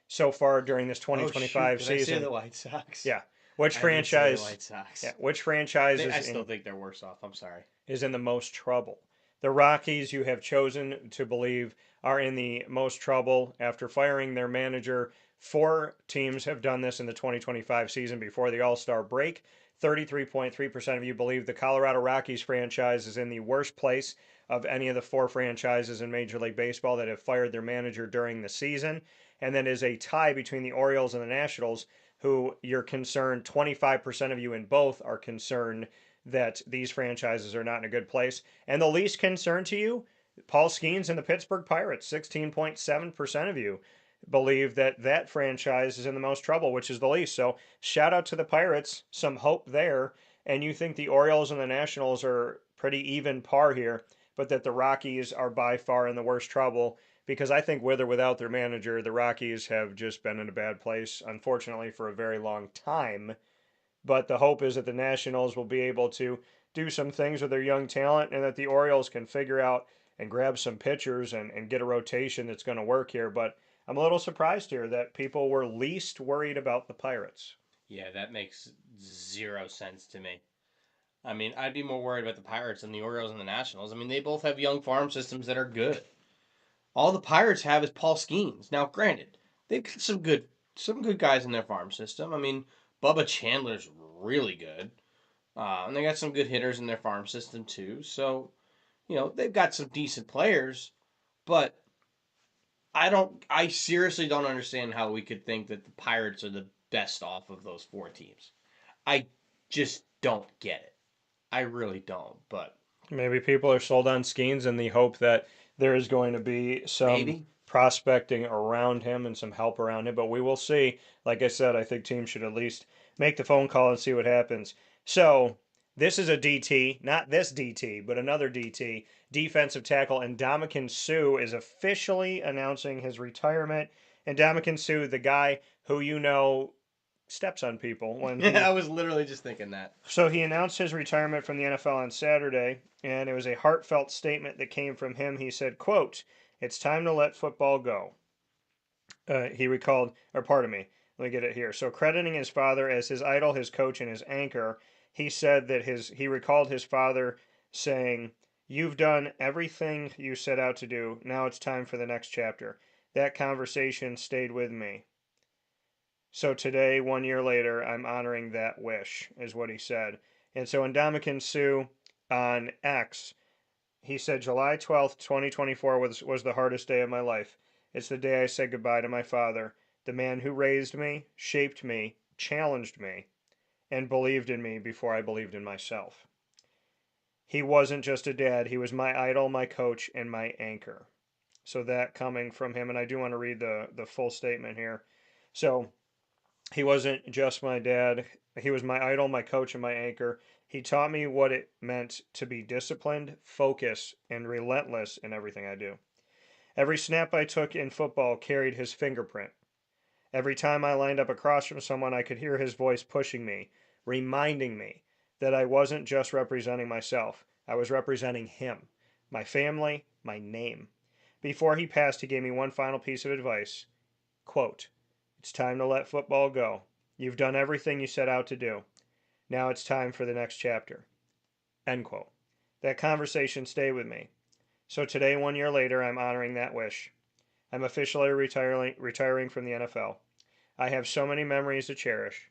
so far during this 2025 Did season. I say the White Sox? Yeah. Which I franchise? did say the White Sox. Yeah, which franchise I still think they're worse off. I'm sorry. is in the most trouble? The Rockies, you have chosen to believe, are in the most trouble after firing their manager. 4 teams have done this in the 2025 season before the All-Star break. 33.3% of you believe the Colorado Rockies franchise is in the worst place of any of the 4 franchises in Major League Baseball that have fired their manager during the season. And then is a tie between the Orioles and the Nationals, who you're concerned, 25% of you in both are concerned that these franchises are not in a good place. And the least concerned to you, Paul Skeens and the Pittsburgh Pirates, 16.7% of you. believe that that franchise is in the most trouble, which is the Leafs. So shout out to the Pirates, some hope there. And you think the Orioles and the Nationals are pretty even par here, but that the Rockies are by far in the worst trouble because I think with or without their manager, the Rockies have just been in a bad place, unfortunately, for a very long time. But the hope is that the Nationals will be able to do some things with their young talent and that the Orioles can figure out and grab some pitchers and get a rotation that's going to work here. But I'm a little surprised here that people were least worried about the Pirates. Yeah, that makes zero sense to me. I mean, I'd be more worried about the Pirates than the Orioles and the Nationals. I mean, they both have young farm systems that are good. All the Pirates have is Paul Skeens. Now, granted, they've got some good guys in their farm system. I mean, Bubba Chandler's really good. And they got some good hitters in their farm system too. So, they've got some decent players, but I seriously don't understand how we could think that the Pirates are the best off of those four teams. I just don't get it. I really don't, but Maybe people are sold on Skeens in the hope that there is going to be some maybe. prospecting around him and some help around him, but we will see. Like I said, I think teams should at least make the phone call and see what happens. So, this is a DT, not this DT, but another DT, defensive tackle, and Ndamukong Suh is officially announcing his retirement. And Ndamukong Suh, the guy who steps on people when he I was literally just thinking that. so he announced his retirement from the NFL on Saturday, and it was a heartfelt statement that came from him. He said, quote, "It's time to let football go." He recalled, or pardon me, let me get it here. So crediting his father as his idol, his coach, and his anchor, he said that he recalled his father saying, "You've done everything you set out to do. Now it's time for the next chapter." That conversation stayed with me. So today, 1 year later, I'm honoring that wish, is what he said. And so Ndamukong Suh on X, he said July 12th, 2024 was the hardest day of my life. It's the day I said goodbye to my father, the man who raised me, shaped me, challenged me, and believed in me before I believed in myself. He wasn't just a dad, he was my idol, my coach, and my anchor. So that coming from him, and I do want to read the full statement here. So he wasn't just my dad. He was my idol, my coach, and my anchor. He taught me what it meant to be disciplined, focused, and relentless in everything I do. Every snap I took in football carried his fingerprint. Every time I lined up across from someone, I could hear his voice pushing me, reminding me that I wasn't just representing myself. I was representing him, my family, my name. Before he passed, he gave me one final piece of advice. Quote, "It's time to let football go. You've done everything you set out to do. Now it's time for the next chapter." End quote. That conversation stayed with me. So today, 1 year later, I'm honoring that wish. I'm officially retiring from the NFL. I have so many memories to cherish.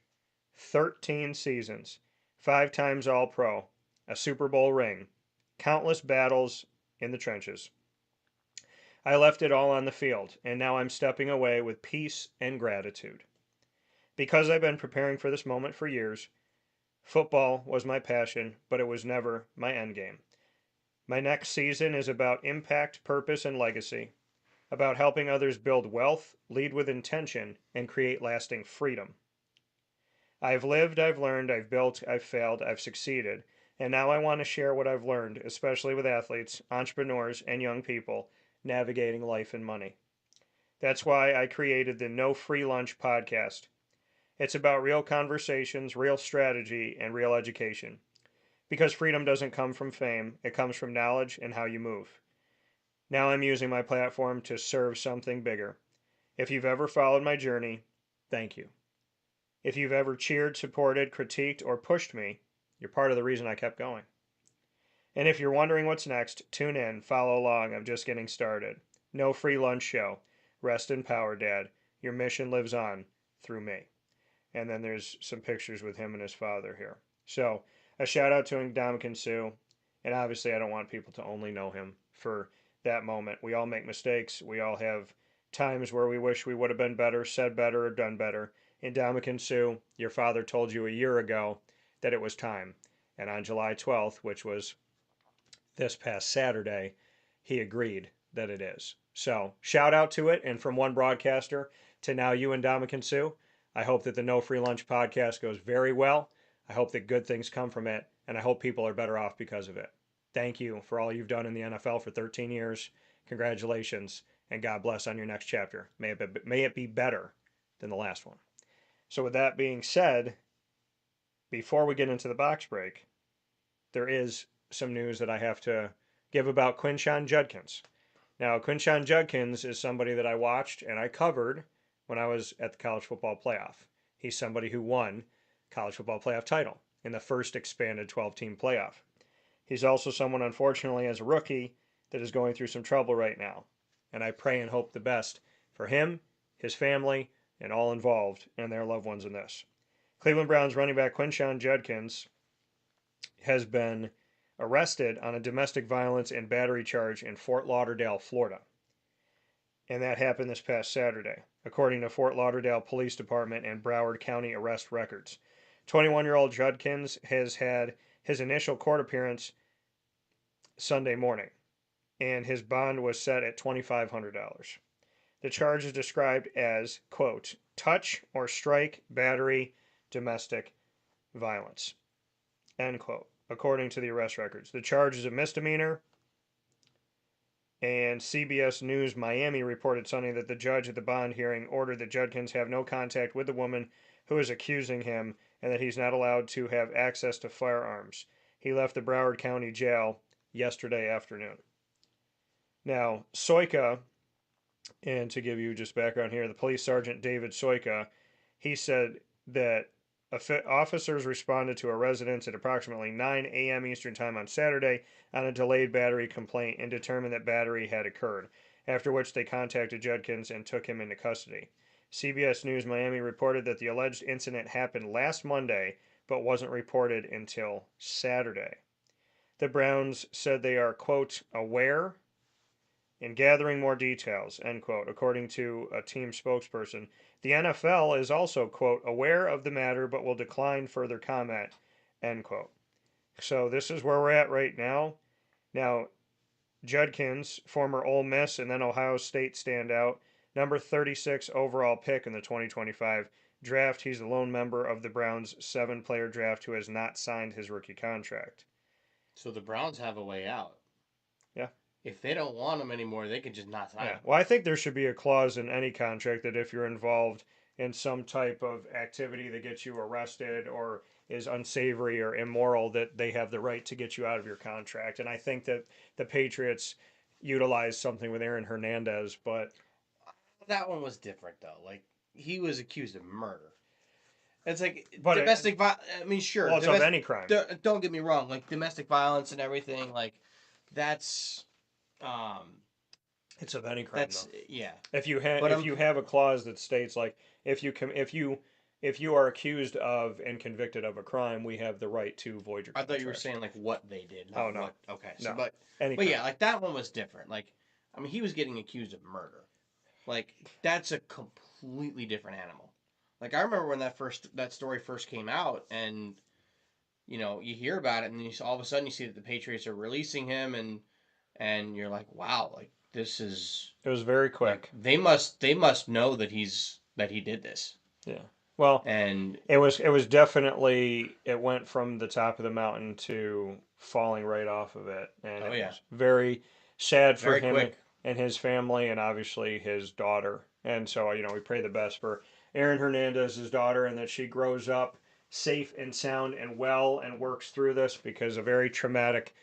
13 seasons, 5 times All-Pro, a Super Bowl ring, countless battles in the trenches. I left it all on the field, and now I'm stepping away with peace and gratitude. Because I've been preparing for this moment for years, football was my passion, but it was never my endgame. My next season is about impact, purpose, and legacy, about helping others build wealth, lead with intention, and create lasting freedom. I've lived, I've learned, I've built, I've failed, I've succeeded, and now I want to share what I've learned, especially with athletes, entrepreneurs, and young people navigating life and money. That's why I created the No Free Lunch podcast. It's about real conversations, real strategy, and real education. Because freedom doesn't come from fame, it comes from knowledge and how you move. Now I'm using my platform to serve something bigger. If you've ever followed my journey, thank you. If you've ever cheered, supported, critiqued, or pushed me, you're part of the reason I kept going. And if you're wondering what's next, tune in, follow along, I'm just getting started. No Free Lunch Show. Rest in power, Dad. Your mission lives on through me. And then there's some pictures with him and his father here. So, a shout out to Ndamukong Suh. And obviously, I don't want people to only know him for that moment. We all make mistakes. We all have times where we wish we would have been better, said better, or done better. Ndamukong Suh, your father told you a year ago that it was time. And on July 12th, which was this past Saturday, he agreed that it is. So shout out to it. And from one broadcaster to now you and Dominican Sue, I hope that the No Free Lunch podcast goes very well. I hope that good things come from it. And I hope people are better off because of it. Thank you for all you've done in the NFL for 13 years. Congratulations. And God bless on your next chapter. May it be better than the last one. So with that being said, before we get into the box break, there is some news that I have to give about Quinshon Judkins. Now, Quinshon Judkins is somebody that I watched and I covered when I was at the College Football Playoff. He's somebody who won College Football Playoff title in the first expanded 12-team playoff. He's also someone, unfortunately, as a rookie, that is going through some trouble right now. And I pray and hope the best for him, his family, and all involved and their loved ones in this. Cleveland Browns running back Quinshon Judkins has been arrested on a domestic violence and battery charge in Fort Lauderdale, Florida. And that happened this past Saturday, according to Fort Lauderdale Police Department and Broward County arrest records. 21-year-old Judkins has had his initial court appearance Sunday morning, and his bond was set at $2,500. The charge is described as, quote, touch or strike, battery, domestic violence, end quote, according to the arrest records. The charge is a misdemeanor, and CBS News Miami reported Sunday that the judge at the bond hearing ordered that Judkins have no contact with the woman who is accusing him and that he's not allowed to have access to firearms. He left the Broward County Jail yesterday afternoon. Now, Soika, and to give you just background here, the police sergeant David Soika, he said that officers responded to a residence at approximately 9 a.m. Eastern Time on Saturday on a delayed battery complaint and determined that battery had occurred, after which they contacted Judkins and took him into custody. CBS News Miami reported that the alleged incident happened last Monday but wasn't reported until Saturday. The Browns said they are, quote, aware and gathering more details, end quote, according to a team spokesperson. The NFL is also, quote, aware of the matter but will decline further comment, end quote. So this is where we're at right now. Now, Judkins, former Ole Miss and then Ohio State standout, number 36 overall pick in the 2025 draft. He's the lone member of the Browns' 7-player draft who has not signed his rookie contract. So the Browns have a way out. Yeah. If they don't want him anymore, they can just not sign him. Well, I think there should be a clause in any contract that if you're involved in some type of activity that gets you arrested or is unsavory or immoral, that they have the right to get you out of your contract. And I think that the Patriots utilized something with Aaron Hernandez, but that one was different though. Like, he was accused of murder. It's like but domestic violence. I mean, sure. Well, it's of any crime. Don't get me wrong. Like domestic violence and everything. Like that's. It's of any crime. Though. Yeah. If you have a clause that states like if you are accused of and convicted of a crime, we have the right to void your contract. I thought you were saying like what they did. Oh no. What, okay. So, no. But yeah, like that one was different. Like, I mean, he was getting accused of murder. Like that's a completely different animal. Like I remember when that story first came out, and you know you hear about it, and all of a sudden you see that the Patriots are releasing him, and you're like, wow, like this is. It was very quick. Like, they must know that he did this. Yeah. Well, and it was definitely, it went from the top of the mountain to falling right off of it, and it was very sad for him and his family, and obviously his daughter. And so we pray the best for Aaron Hernandez's daughter, and that she grows up safe and sound and well and works through this, because a very traumatic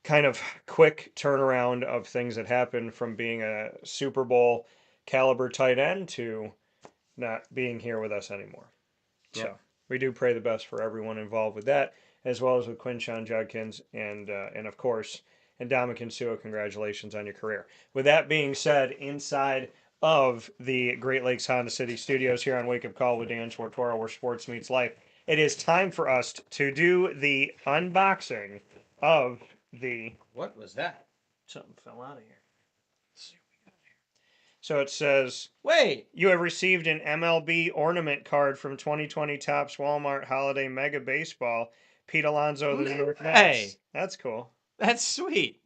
kind of quick turnaround of things that happened from being a Super Bowl caliber tight end to not being here with us anymore. Yep. So we do pray the best for everyone involved with that, as well as with Quinshon Judkins and of course, Ndamukong Suh, congratulations on your career. With that being said, inside of the Great Lakes Honda City Studios here on Wake Up Call with Dan Tortora, where sports meets life, it is time for us to do the unboxing of the... What was that? Something fell out of here. Let's see what we got here. So it says... Wait! You have received an MLB ornament card from 2020 Topps Walmart Holiday Mega Baseball. Pete Alonso, the New York Mets. Hey! That's cool. That's sweet.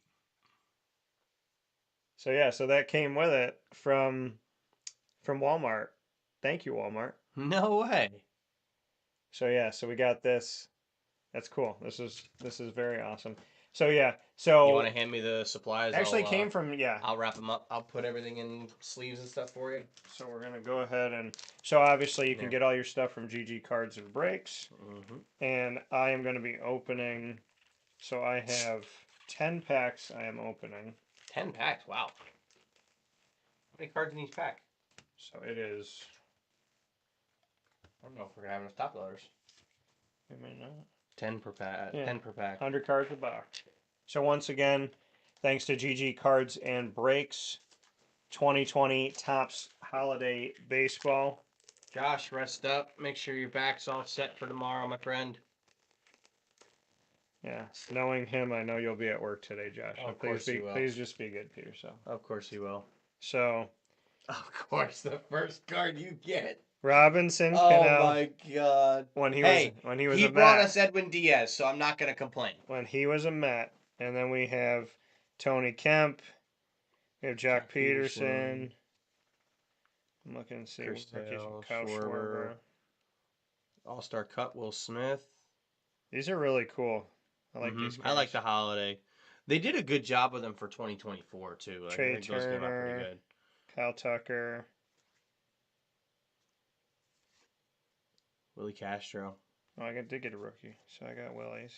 So yeah, so that came with it from Walmart. Thank you, Walmart. No way. So yeah, so we got this. That's cool. This is very awesome. So yeah, You so want to hand me the supplies? actually came from I'll wrap them up. I'll put everything in sleeves and stuff for you. So we're gonna go ahead and so obviously you can Yeah. get all your stuff from GG Cards and Breaks, and I am gonna be opening. So I have 10 packs. I am opening. 10 packs. Wow. How many cards in each pack? So it is. I don't know if we're gonna have enough top loaders. We may not. 10 per pack. Yeah. 10 per pack. 100 cards a box. So once again, thanks to GG Cards and Breaks, 2020 Topps Holiday Baseball. Josh, rest up. Make sure your back's all set for tomorrow, my friend. Yeah, knowing him, I know you'll be at work today, Josh. Oh, So of course you will. please just be good to yourself. Of course he will. So, of course, the first card you get. Robinson Oh Cano. my God! When he was he a brought Met. us Edwin Diaz, so I'm not gonna complain. When he was a Met, and then we have Tony Kemp. We have Jack Peterson. I'm looking to see Chris Taylor, Kyle Schwarber. All-Star Cut, Will Smith. These are really cool. I like these cards. I like the holiday. They did a good job with them for 2024 too. Trey I think those came out pretty Turner, good. Kyle Tucker, Willie Castro. Oh, I did get a rookie, so I got Willie's.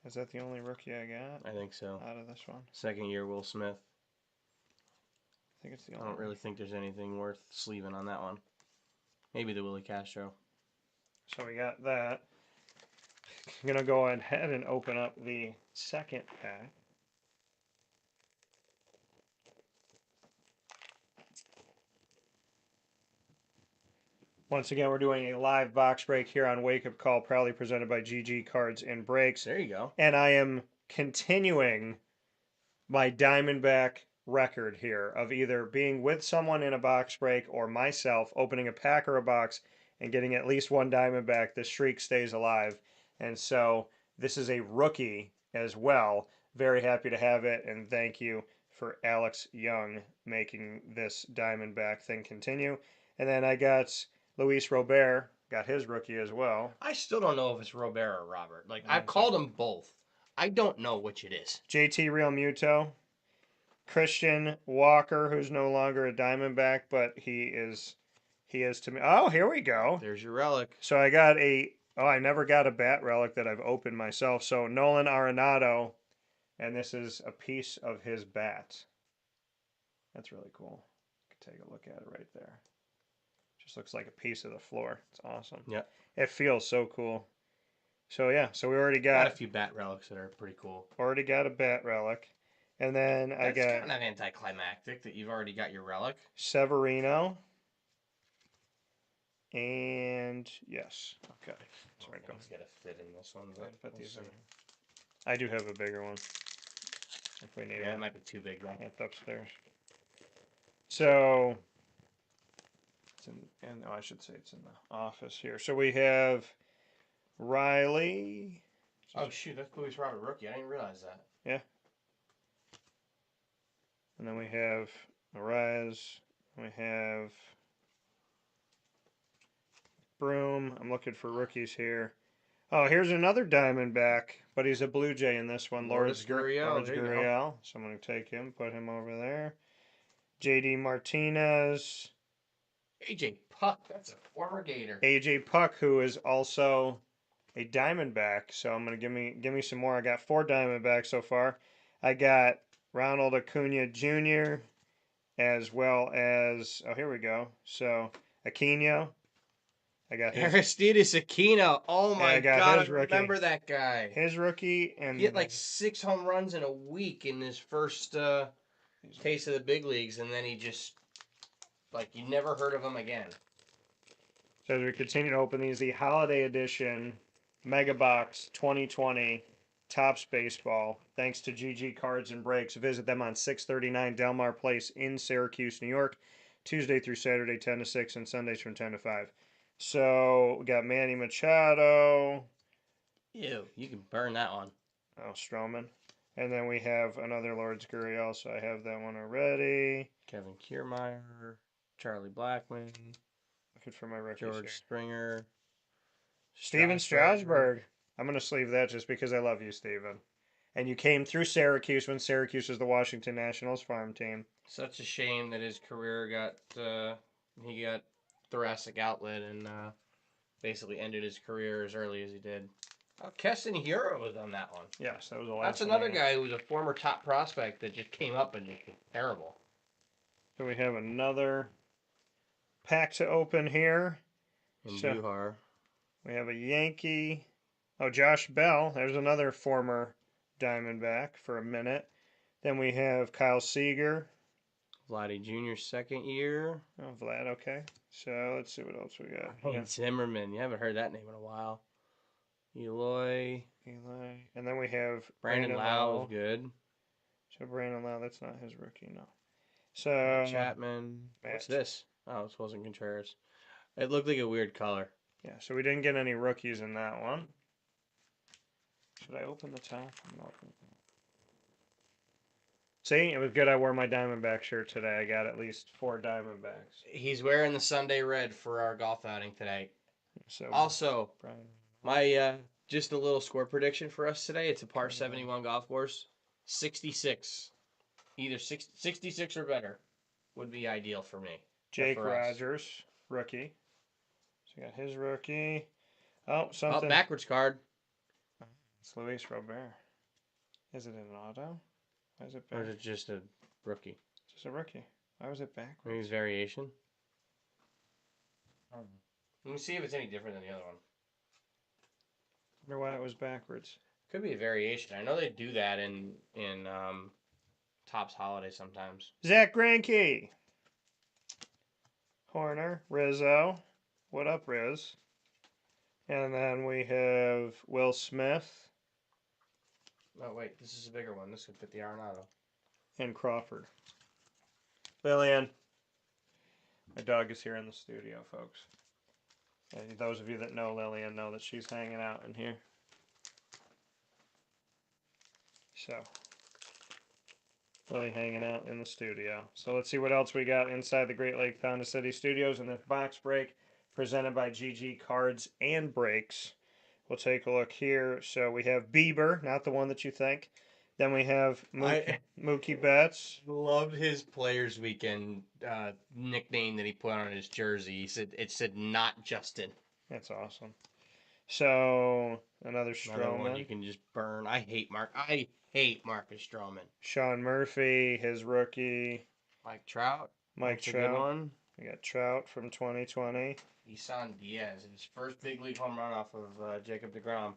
Is that the only rookie I got? I think so. Out of this one. Second year Will Smith. I think it's the only I don't really think there's anything worth sleeving on that one. Maybe the Willie Castro. So we got that. I'm going to go ahead and open up the second pack. Once again, we're doing a live box break here on Wake Up Call, proudly presented by GG Cards and Breaks. There you go. And I am continuing my Diamondback record here of either being with someone in a box break or myself opening a pack or a box and getting at least one Diamondback. The streak stays alive. And so this is a rookie as well. Very happy to have it, and thank you for Alex Young making this Diamondback thing continue. And then I got Luis Robert, got his rookie as well. I still don't know if it's Robert or Robert. Like, I've called them both. I don't know which it is. JT Realmuto, Christian Walker, who's no longer a Diamondback, but he is to me. Oh, here we go. There's your relic. So I never got a bat relic that I've opened myself. So Nolan Arenado, and this is a piece of his bat. That's really cool. You can take a look at it right there. Just looks like a piece of the floor. It's awesome. Yeah. It feels so cool. So yeah, so we already got a few bat relics that are pretty cool. Already got a bat relic. And then That's kind of anticlimactic that you've already got your relic. Severino. And yes. Okay. Sorry, go. Let's get a fit in this one. Put these in. I do have a bigger one. If we need it. Yeah, it might be too big though. It's upstairs. So I should say it's in the office here. So we have Riley. Oh shoot, that's Luis Robert rookie. I didn't realize that. Yeah. And then we have Arraez. We have Broom. I'm looking for rookies here. Oh, here's another Diamondback, but he's a Blue Jay in this one. Lourdes Gurriel. So I'm going to take him, put him over there. JD Martinez. AJ Puck. That's a former Gator. AJ Puck, who is also a Diamondback. So I'm going to give me some more. I got 4 Diamondbacks so far. I got Ronald Acuna Jr. as well as, oh, here we go. So Aquino. I got Aristides Aquino. Oh my God, I remember that guy. His rookie, and he had like 6 home runs in a week in his first taste of the big leagues, and then he just, like, you never heard of him again. So as we continue to open these, the Holiday Edition Mega Box 2020 Topps Baseball, thanks to GG Cards and Breaks. Visit them on 639 Delmar Place in Syracuse, New York, Tuesday through Saturday, 10 to 6, and Sundays from 10 to 5. So we got Manny Machado. Ew, you can burn that one. Oh, Stroman. And then we have another Lourdes Gurriel, so I have that one already. Kevin Kiermaier, Charlie Blackmon, Looking for my rookies George here. Springer, Steven Strasburg. I'm going to sleeve that just because I love you, Steven. And you came through Syracuse when Syracuse was the Washington Nationals farm team. Such a shame that his career he got thoracic outlet and basically ended his career as early as he did. Oh, Keston Hero was on that one. Yes, that was the last That's one another I had. guy who was a former top prospect that just came up and just was terrible. So we have another pack to open here. And So- Buhar. We have a Yankee. Oh, Josh Bell. There's another former Diamondback for a minute. Then we have Kyle Seager. Vladdy Jr.'s second year. Oh, Vlad, okay. So let's see what else we got. Oh, Zimmerman. You haven't heard that name in a while. Eloy. Eli. And then we have Brandon Lau was good. So Brandon Lau, that's not his rookie, no. So Matt Chapman. Matt What's this? Oh, this wasn't Contreras. It looked like a weird color. yeah, so we didn't get any rookies in that one. Should I open the top? I'm gonna open it. See, it was good I wore my Diamondback shirt today. I got at least 4 Diamondbacks. He's wearing the Sunday red for our golf outing today. So Also, Brian, my just a little score prediction for us today. It's a par 71 golf course. 66. Either 66 or better would be ideal for me. Jake for us. Rogers, rookie. So we got his rookie. Oh, something. Oh, backwards card. It's Luis Robert. Is it an auto? Why is it Or back? is it just a rookie? Just a rookie. Why was it back? Maybe it's variation. Let me see if it's any different than the other one. Wonder why it was backwards. Could be a variation. I know they do that in Topps Holiday sometimes. Zach Greinke. Horner, Rizzo. What up, Riz? And then we have Will Smith Oh wait, this is a bigger one. This could fit the Arenado. and Crawford. Lillian. My dog is here in the studio, folks. And those of you that know Lillian know that she's hanging out in here. So, Lily hanging out in the studio. So let's see what else we got inside the Great Lake Honda City Studios in this box break presented by GG Cards and Breaks. We'll take a look here. So we have Bieber, not the one that you think. Then we have Mookie Betts. Loved his Players Weekend nickname that he put on his jersey. It said not Justin. That's awesome. So another Another one you Stroman. can just burn. I hate Marcus Stroman. Sean Murphy, his rookie. Mike Trout. Mike That's a good Trout. one. We got Trout from 2020. Isan Diaz, his first big league home run off of Jacob deGrom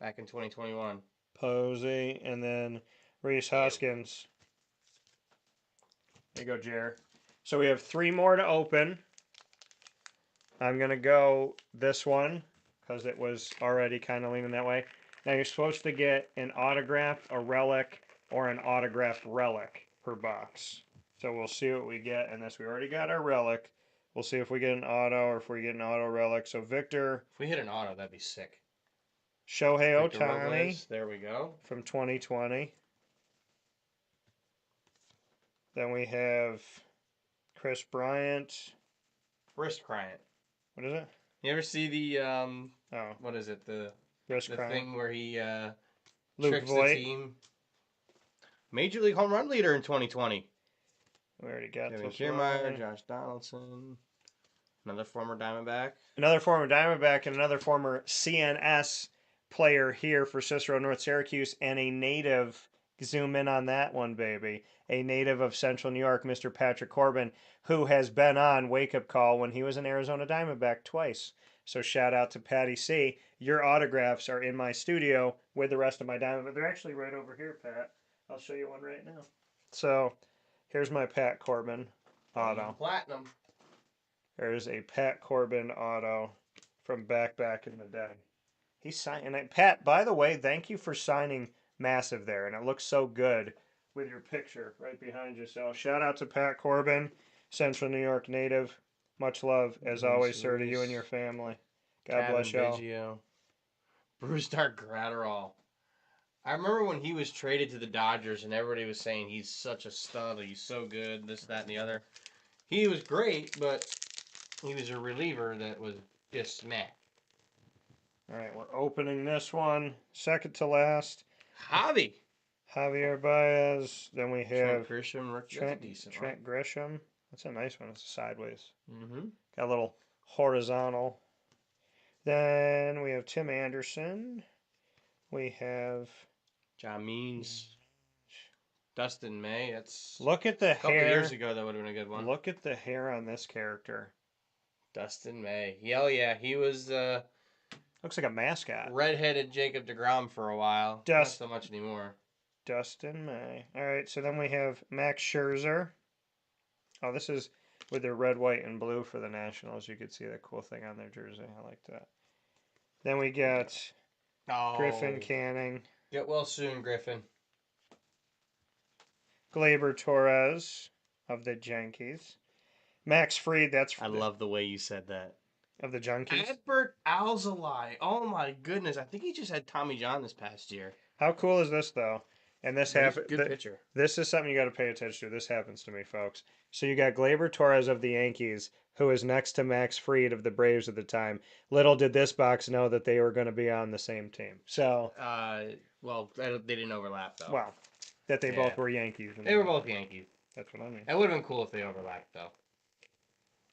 back in 2021. Posey, and then Reese Hoskins. There you go, Jer. So we have 3 more to open. I'm going to go this one because it was already kind of leaning that way. Now you're supposed to get an autograph, a relic, or an autographed relic per box. So we'll see what we get in this. We already got our relic. We'll see if we get an auto or if we get an auto relic. So Victor If we hit an auto, that'd be sick. Shohei Victor Ohtani Robles, there we go. from 2020. Then we have Chris Bryant. Wrist Bryant. What is it? You ever see the Oh, what is it, the Chris the Bryant. thing where he Luke tricks Voigt. the team? Major League home run leader in 2020. We already got Kevin this Kiermaier, one. Josh Donaldson, another former Diamondback. Another former Diamondback and another former CNS player here for Cicero North Syracuse and a native. Zoom in on that one, baby. A native of Central New York, Mr. Patrick Corbin, who has been on Wake Up Call when he was an Arizona Diamondback twice. So shout out to Patty C. Your autographs are in my studio with the rest of my Diamondback. They're actually right over here, Pat. I'll show you one right now. So here's my Pat Corbin auto. Platinum. There's a Pat Corbin auto from back in the day. He signed, and Pat, by the way, thank you for signing massive there, and it looks so good with your picture right behind you. So shout out to Pat Corbin, Central New York native. Much love, as always, sir, to you and your family. God bless y'all. Biggio. Bruce Dark Gratterall. I remember when he was traded to the Dodgers, and everybody was saying he's such a stud, he's so good, this, that, and the other. He was great, but he was a reliever that was just meh. All right, we're opening this one. Second to last, Javi. Javier Baez. Then we Trent have Grisham. That's a Trent, decent Trent Grisham. That's a nice one. It's a sideways. Mm-hmm. Got a little horizontal. Then we have Tim Anderson. We have John Means. Dustin May. That's look at the a couple hair. years ago. That would have been a good one. Look at the hair on this character. Dustin May. Hell yeah, he was Looks like a mascot. redheaded Jacob DeGrom for a while. Not so much anymore. Dustin May. All right, so then we have Max Scherzer. Oh, this is with their red, white, and blue for the Nationals. You could see that cool thing on their jersey. I like that. Then we got Griffin Canning. Get well soon, Griffin. Gleyber Torres of the Yankees. Max Fried, that's I love the way you said that. Of the Junkies. Adbert Alzolay. Oh my goodness. I think he just had Tommy John this past year. How cool is this though? And this happens. Good pitcher. This is something you got to pay attention to. This happens to me, folks. So you got Gleyber Torres of the Yankees, who is next to Max Fried of the Braves at the time. Little did this box know that they were going to be on the same team. So, well, they didn't overlap though. Well, that they both were Yankees. They were both Yankees. That's what I mean. It would have been cool if they overlapped though.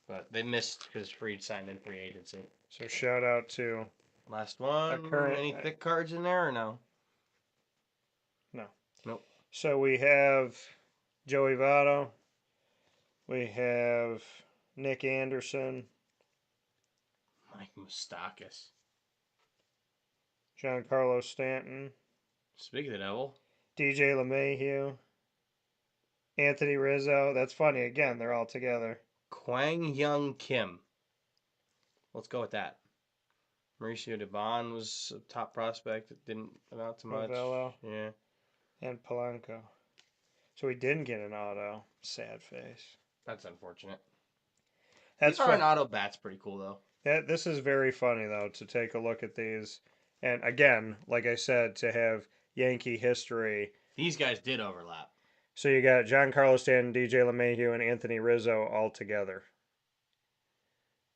But they missed because Fried signed in free agency. So shout out to last one. Any thick cards in there or no? No. Nope. So we have Joey Votto. We have Nick Anderson. Mike Moustakas. Giancarlo Stanton. Speak of the devil. DJ LeMahieu. Anthony Rizzo. That's funny. Again, they're all together. Kwang Hyun Kim. Let's go with that. Mauricio Dubon was a top prospect. It didn't amount to much. Novello. Yeah. And Polanco. So we didn't get an auto. Sad face. That's unfortunate. That's an auto bat's pretty cool though. This is very funny though to take a look at these, and again, like I said, to have Yankee history. These guys did overlap. So you got Giancarlo Stanton, DJ LeMahieu, and Anthony Rizzo all together,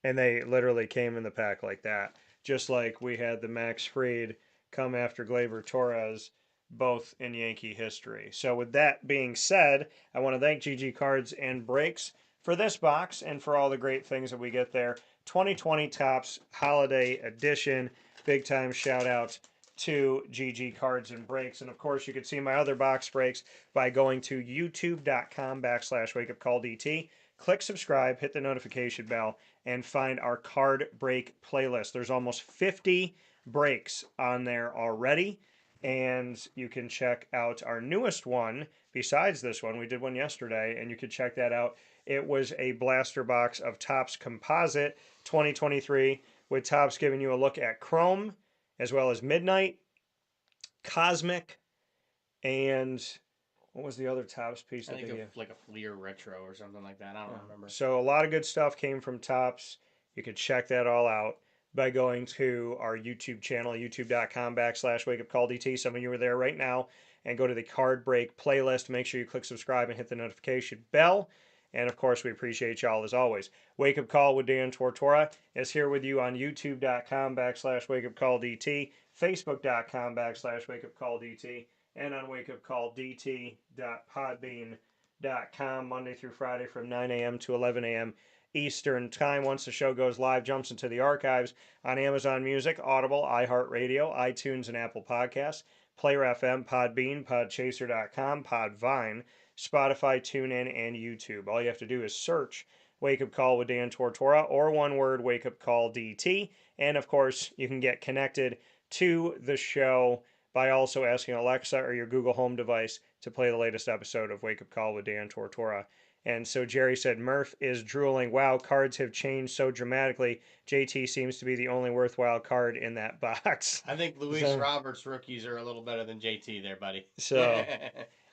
and they literally came in the pack like that. Just like we had the Max Fried come after Gleyber Torres, both in Yankee history. So with that being said, I want to thank GG Cards and Breaks for this box and for all the great things that we get there. 2020 Topps Holiday Edition. Big time shout out to GG Cards and Breaks. And of course, you can see my other box breaks by going to youtube.com/wakeupcalldt. Click subscribe, hit the notification bell, and find our card break playlist. There's almost 50 breaks on there already. And you can check out our newest one besides this one. We did one yesterday, and you can check that out. It was a blaster box of Topps Composite 2023, with Topps giving you a look at Chrome, as well as Midnight, Cosmic, and what was the other Topps piece that they gave? Like a Fleer Retro or something like that. I don't remember. So a lot of good stuff came from Topps. You can check that all out by going to our YouTube channel, youtube.com/wakeupcalldt. Some of you are there right now. And go to the card break playlist. Make sure you click subscribe and hit the notification bell. And of course, we appreciate y'all as always. Wake Up Call with Dan Tortora is here with you on youtube.com/wakeupcalldt, facebook.com/wakeupcalldt, and on wakeupcalldt.podbean.com Monday through Friday from 9 a.m. to 11 a.m. Eastern Time. Once the show goes live, jumps into the archives on Amazon Music, Audible, iHeartRadio, iTunes, and Apple Podcasts, Player FM, Podbean, Podchaser.com, Podvine, Spotify, TuneIn, and YouTube. All you have to do is search Wake Up Call with Dan Tortora, or one word, Wake Up Call DT. And of course, you can get connected to the show by also asking Alexa or your Google Home device to play the latest episode of Wake Up Call with Dan Tortora. And so Jerry said, Murph is drooling. Wow, cards have changed so dramatically. JT seems to be the only worthwhile card in that box. I think Luis Roberts rookies are a little better than JT there, buddy. So,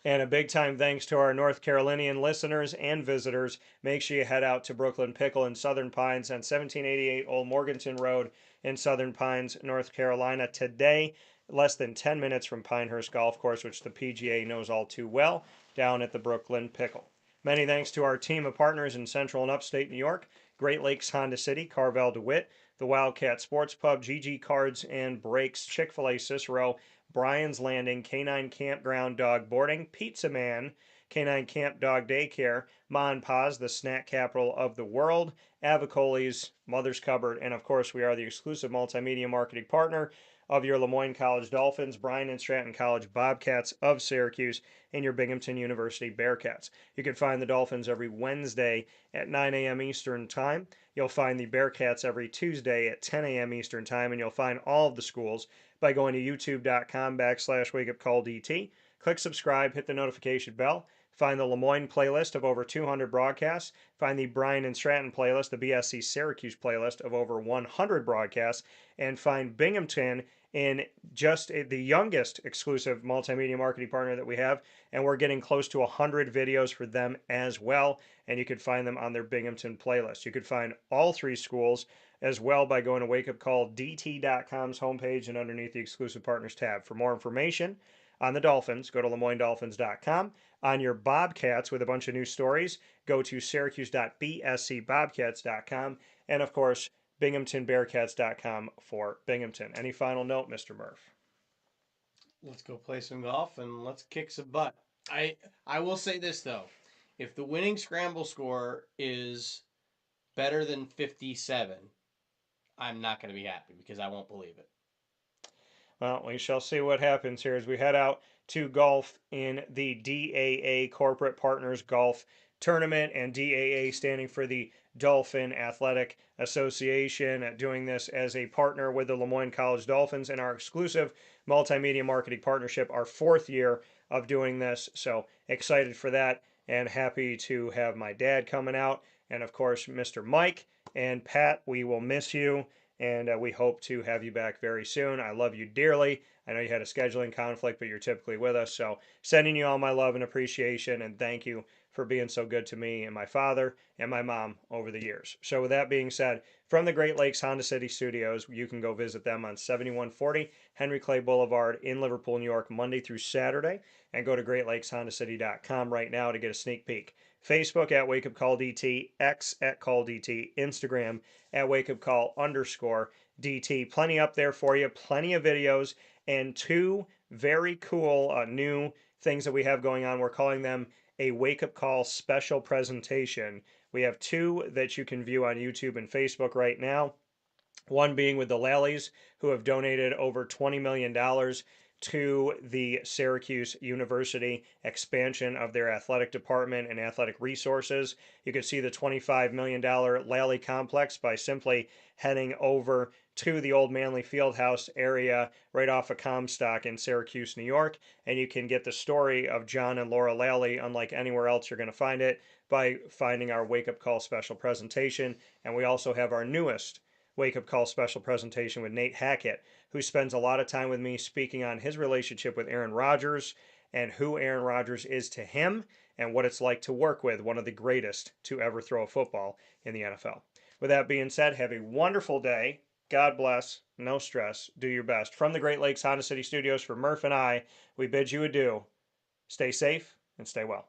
and a big time thanks to our North Carolinian listeners and visitors. Make sure you head out to Brooklyn Pickle in Southern Pines on 1788 Old Morganton Road in Southern Pines, North Carolina today. less than 10 minutes from Pinehurst Golf Course, which the PGA knows all too well, down at the Brooklyn Pickle. Many thanks to our team of partners in Central and Upstate New York, Great Lakes Honda City, Carvel DeWitt, the Wildcat Sports Pub, GG Cards and Breaks, Chick-fil-A Cicero, Brian's Landing, Canine Campground Dog Boarding, Pizza Man, Canine Camp Dog Daycare, Ma and Pa's, the snack capital of the world, Avicoli's, Mother's Cupboard, and of course we are the exclusive multimedia marketing partner of your Lemoyne College Dolphins, Bryan and Stratton College Bobcats of Syracuse, and your Binghamton University Bearcats. You can find the Dolphins every Wednesday at 9 a.m. Eastern Time. You'll find the Bearcats every Tuesday at 10 a.m. Eastern Time, and you'll find all of the schools by going to youtube.com/wakeupcalldt. Click subscribe, hit the notification bell. Find the Lemoyne playlist of over 200 broadcasts. Find the Bryan and Stratton playlist, the BSC Syracuse playlist of over 100 broadcasts. And find Binghamton in just the youngest exclusive multimedia marketing partner that we have. And we're getting close to 100 videos for them as well. And you could find them on their Binghamton playlist. You could find all three schools as well by going to wakeupcalldt.com's homepage and underneath the exclusive partners tab. For more information on the Dolphins, go to LeMoyneDolphins.com. On your Bobcats with a bunch of new stories, go to Syracuse.bscbobcats.com. And of course, BinghamtonBearcats.com for Binghamton. Any final note, Mr. Murph? Let's go play some golf and let's kick some butt. I will say this though. If the winning scramble score is better than 57, I'm not going to be happy because I won't believe it. Well, we shall see what happens here as we head out to golf in the DAA Corporate Partners Golf Tournament, and DAA standing for the Dolphin Athletic Association, doing this as a partner with the Lemoyne College Dolphins in our exclusive multimedia marketing partnership, our fourth year of doing this. So excited for that and happy to have my dad coming out, and of course Mr. Mike and Pat. We will miss you, and we hope to have you back very soon. I love you dearly. I know you had a scheduling conflict, but you're typically with us. So sending you all my love and appreciation, and thank you for being so good to me and my father and my mom over the years. So with that being said, from the Great Lakes Honda City Studios, you can go visit them on 7140 Henry Clay Boulevard in Liverpool, New York, Monday through Saturday, and go to GreatLakesHondaCity.com right now to get a sneak peek. Facebook at WakeUpCallDT, X at CallDT, Instagram at WakeUpCall_DT. Plenty up there for you, plenty of videos, and two very cool new things that we have going on. We're calling them a Wake Up Call special presentation. We have two that you can view on YouTube and Facebook right now. One being with the Lallies, who have donated over $20 million to the Syracuse University expansion of their athletic department and athletic resources. You can see the $25 million Lally complex by simply heading over to the old Manley Fieldhouse area right off of Comstock in Syracuse, New York, and you can get the story of John and Laura Lally, unlike anywhere else you're going to find it, by finding our Wake Up Call special presentation. And we also have our newest Wake Up Call special presentation with Nate Hackett, who spends a lot of time with me speaking on his relationship with Aaron Rodgers and who Aaron Rodgers is to him and what it's like to work with one of the greatest to ever throw a football in the NFL. With that being said, have a wonderful day. God bless. No stress. Do your best. From the Great Lakes Honda City Studios, for Murph and I, we bid you adieu. Stay safe and stay well.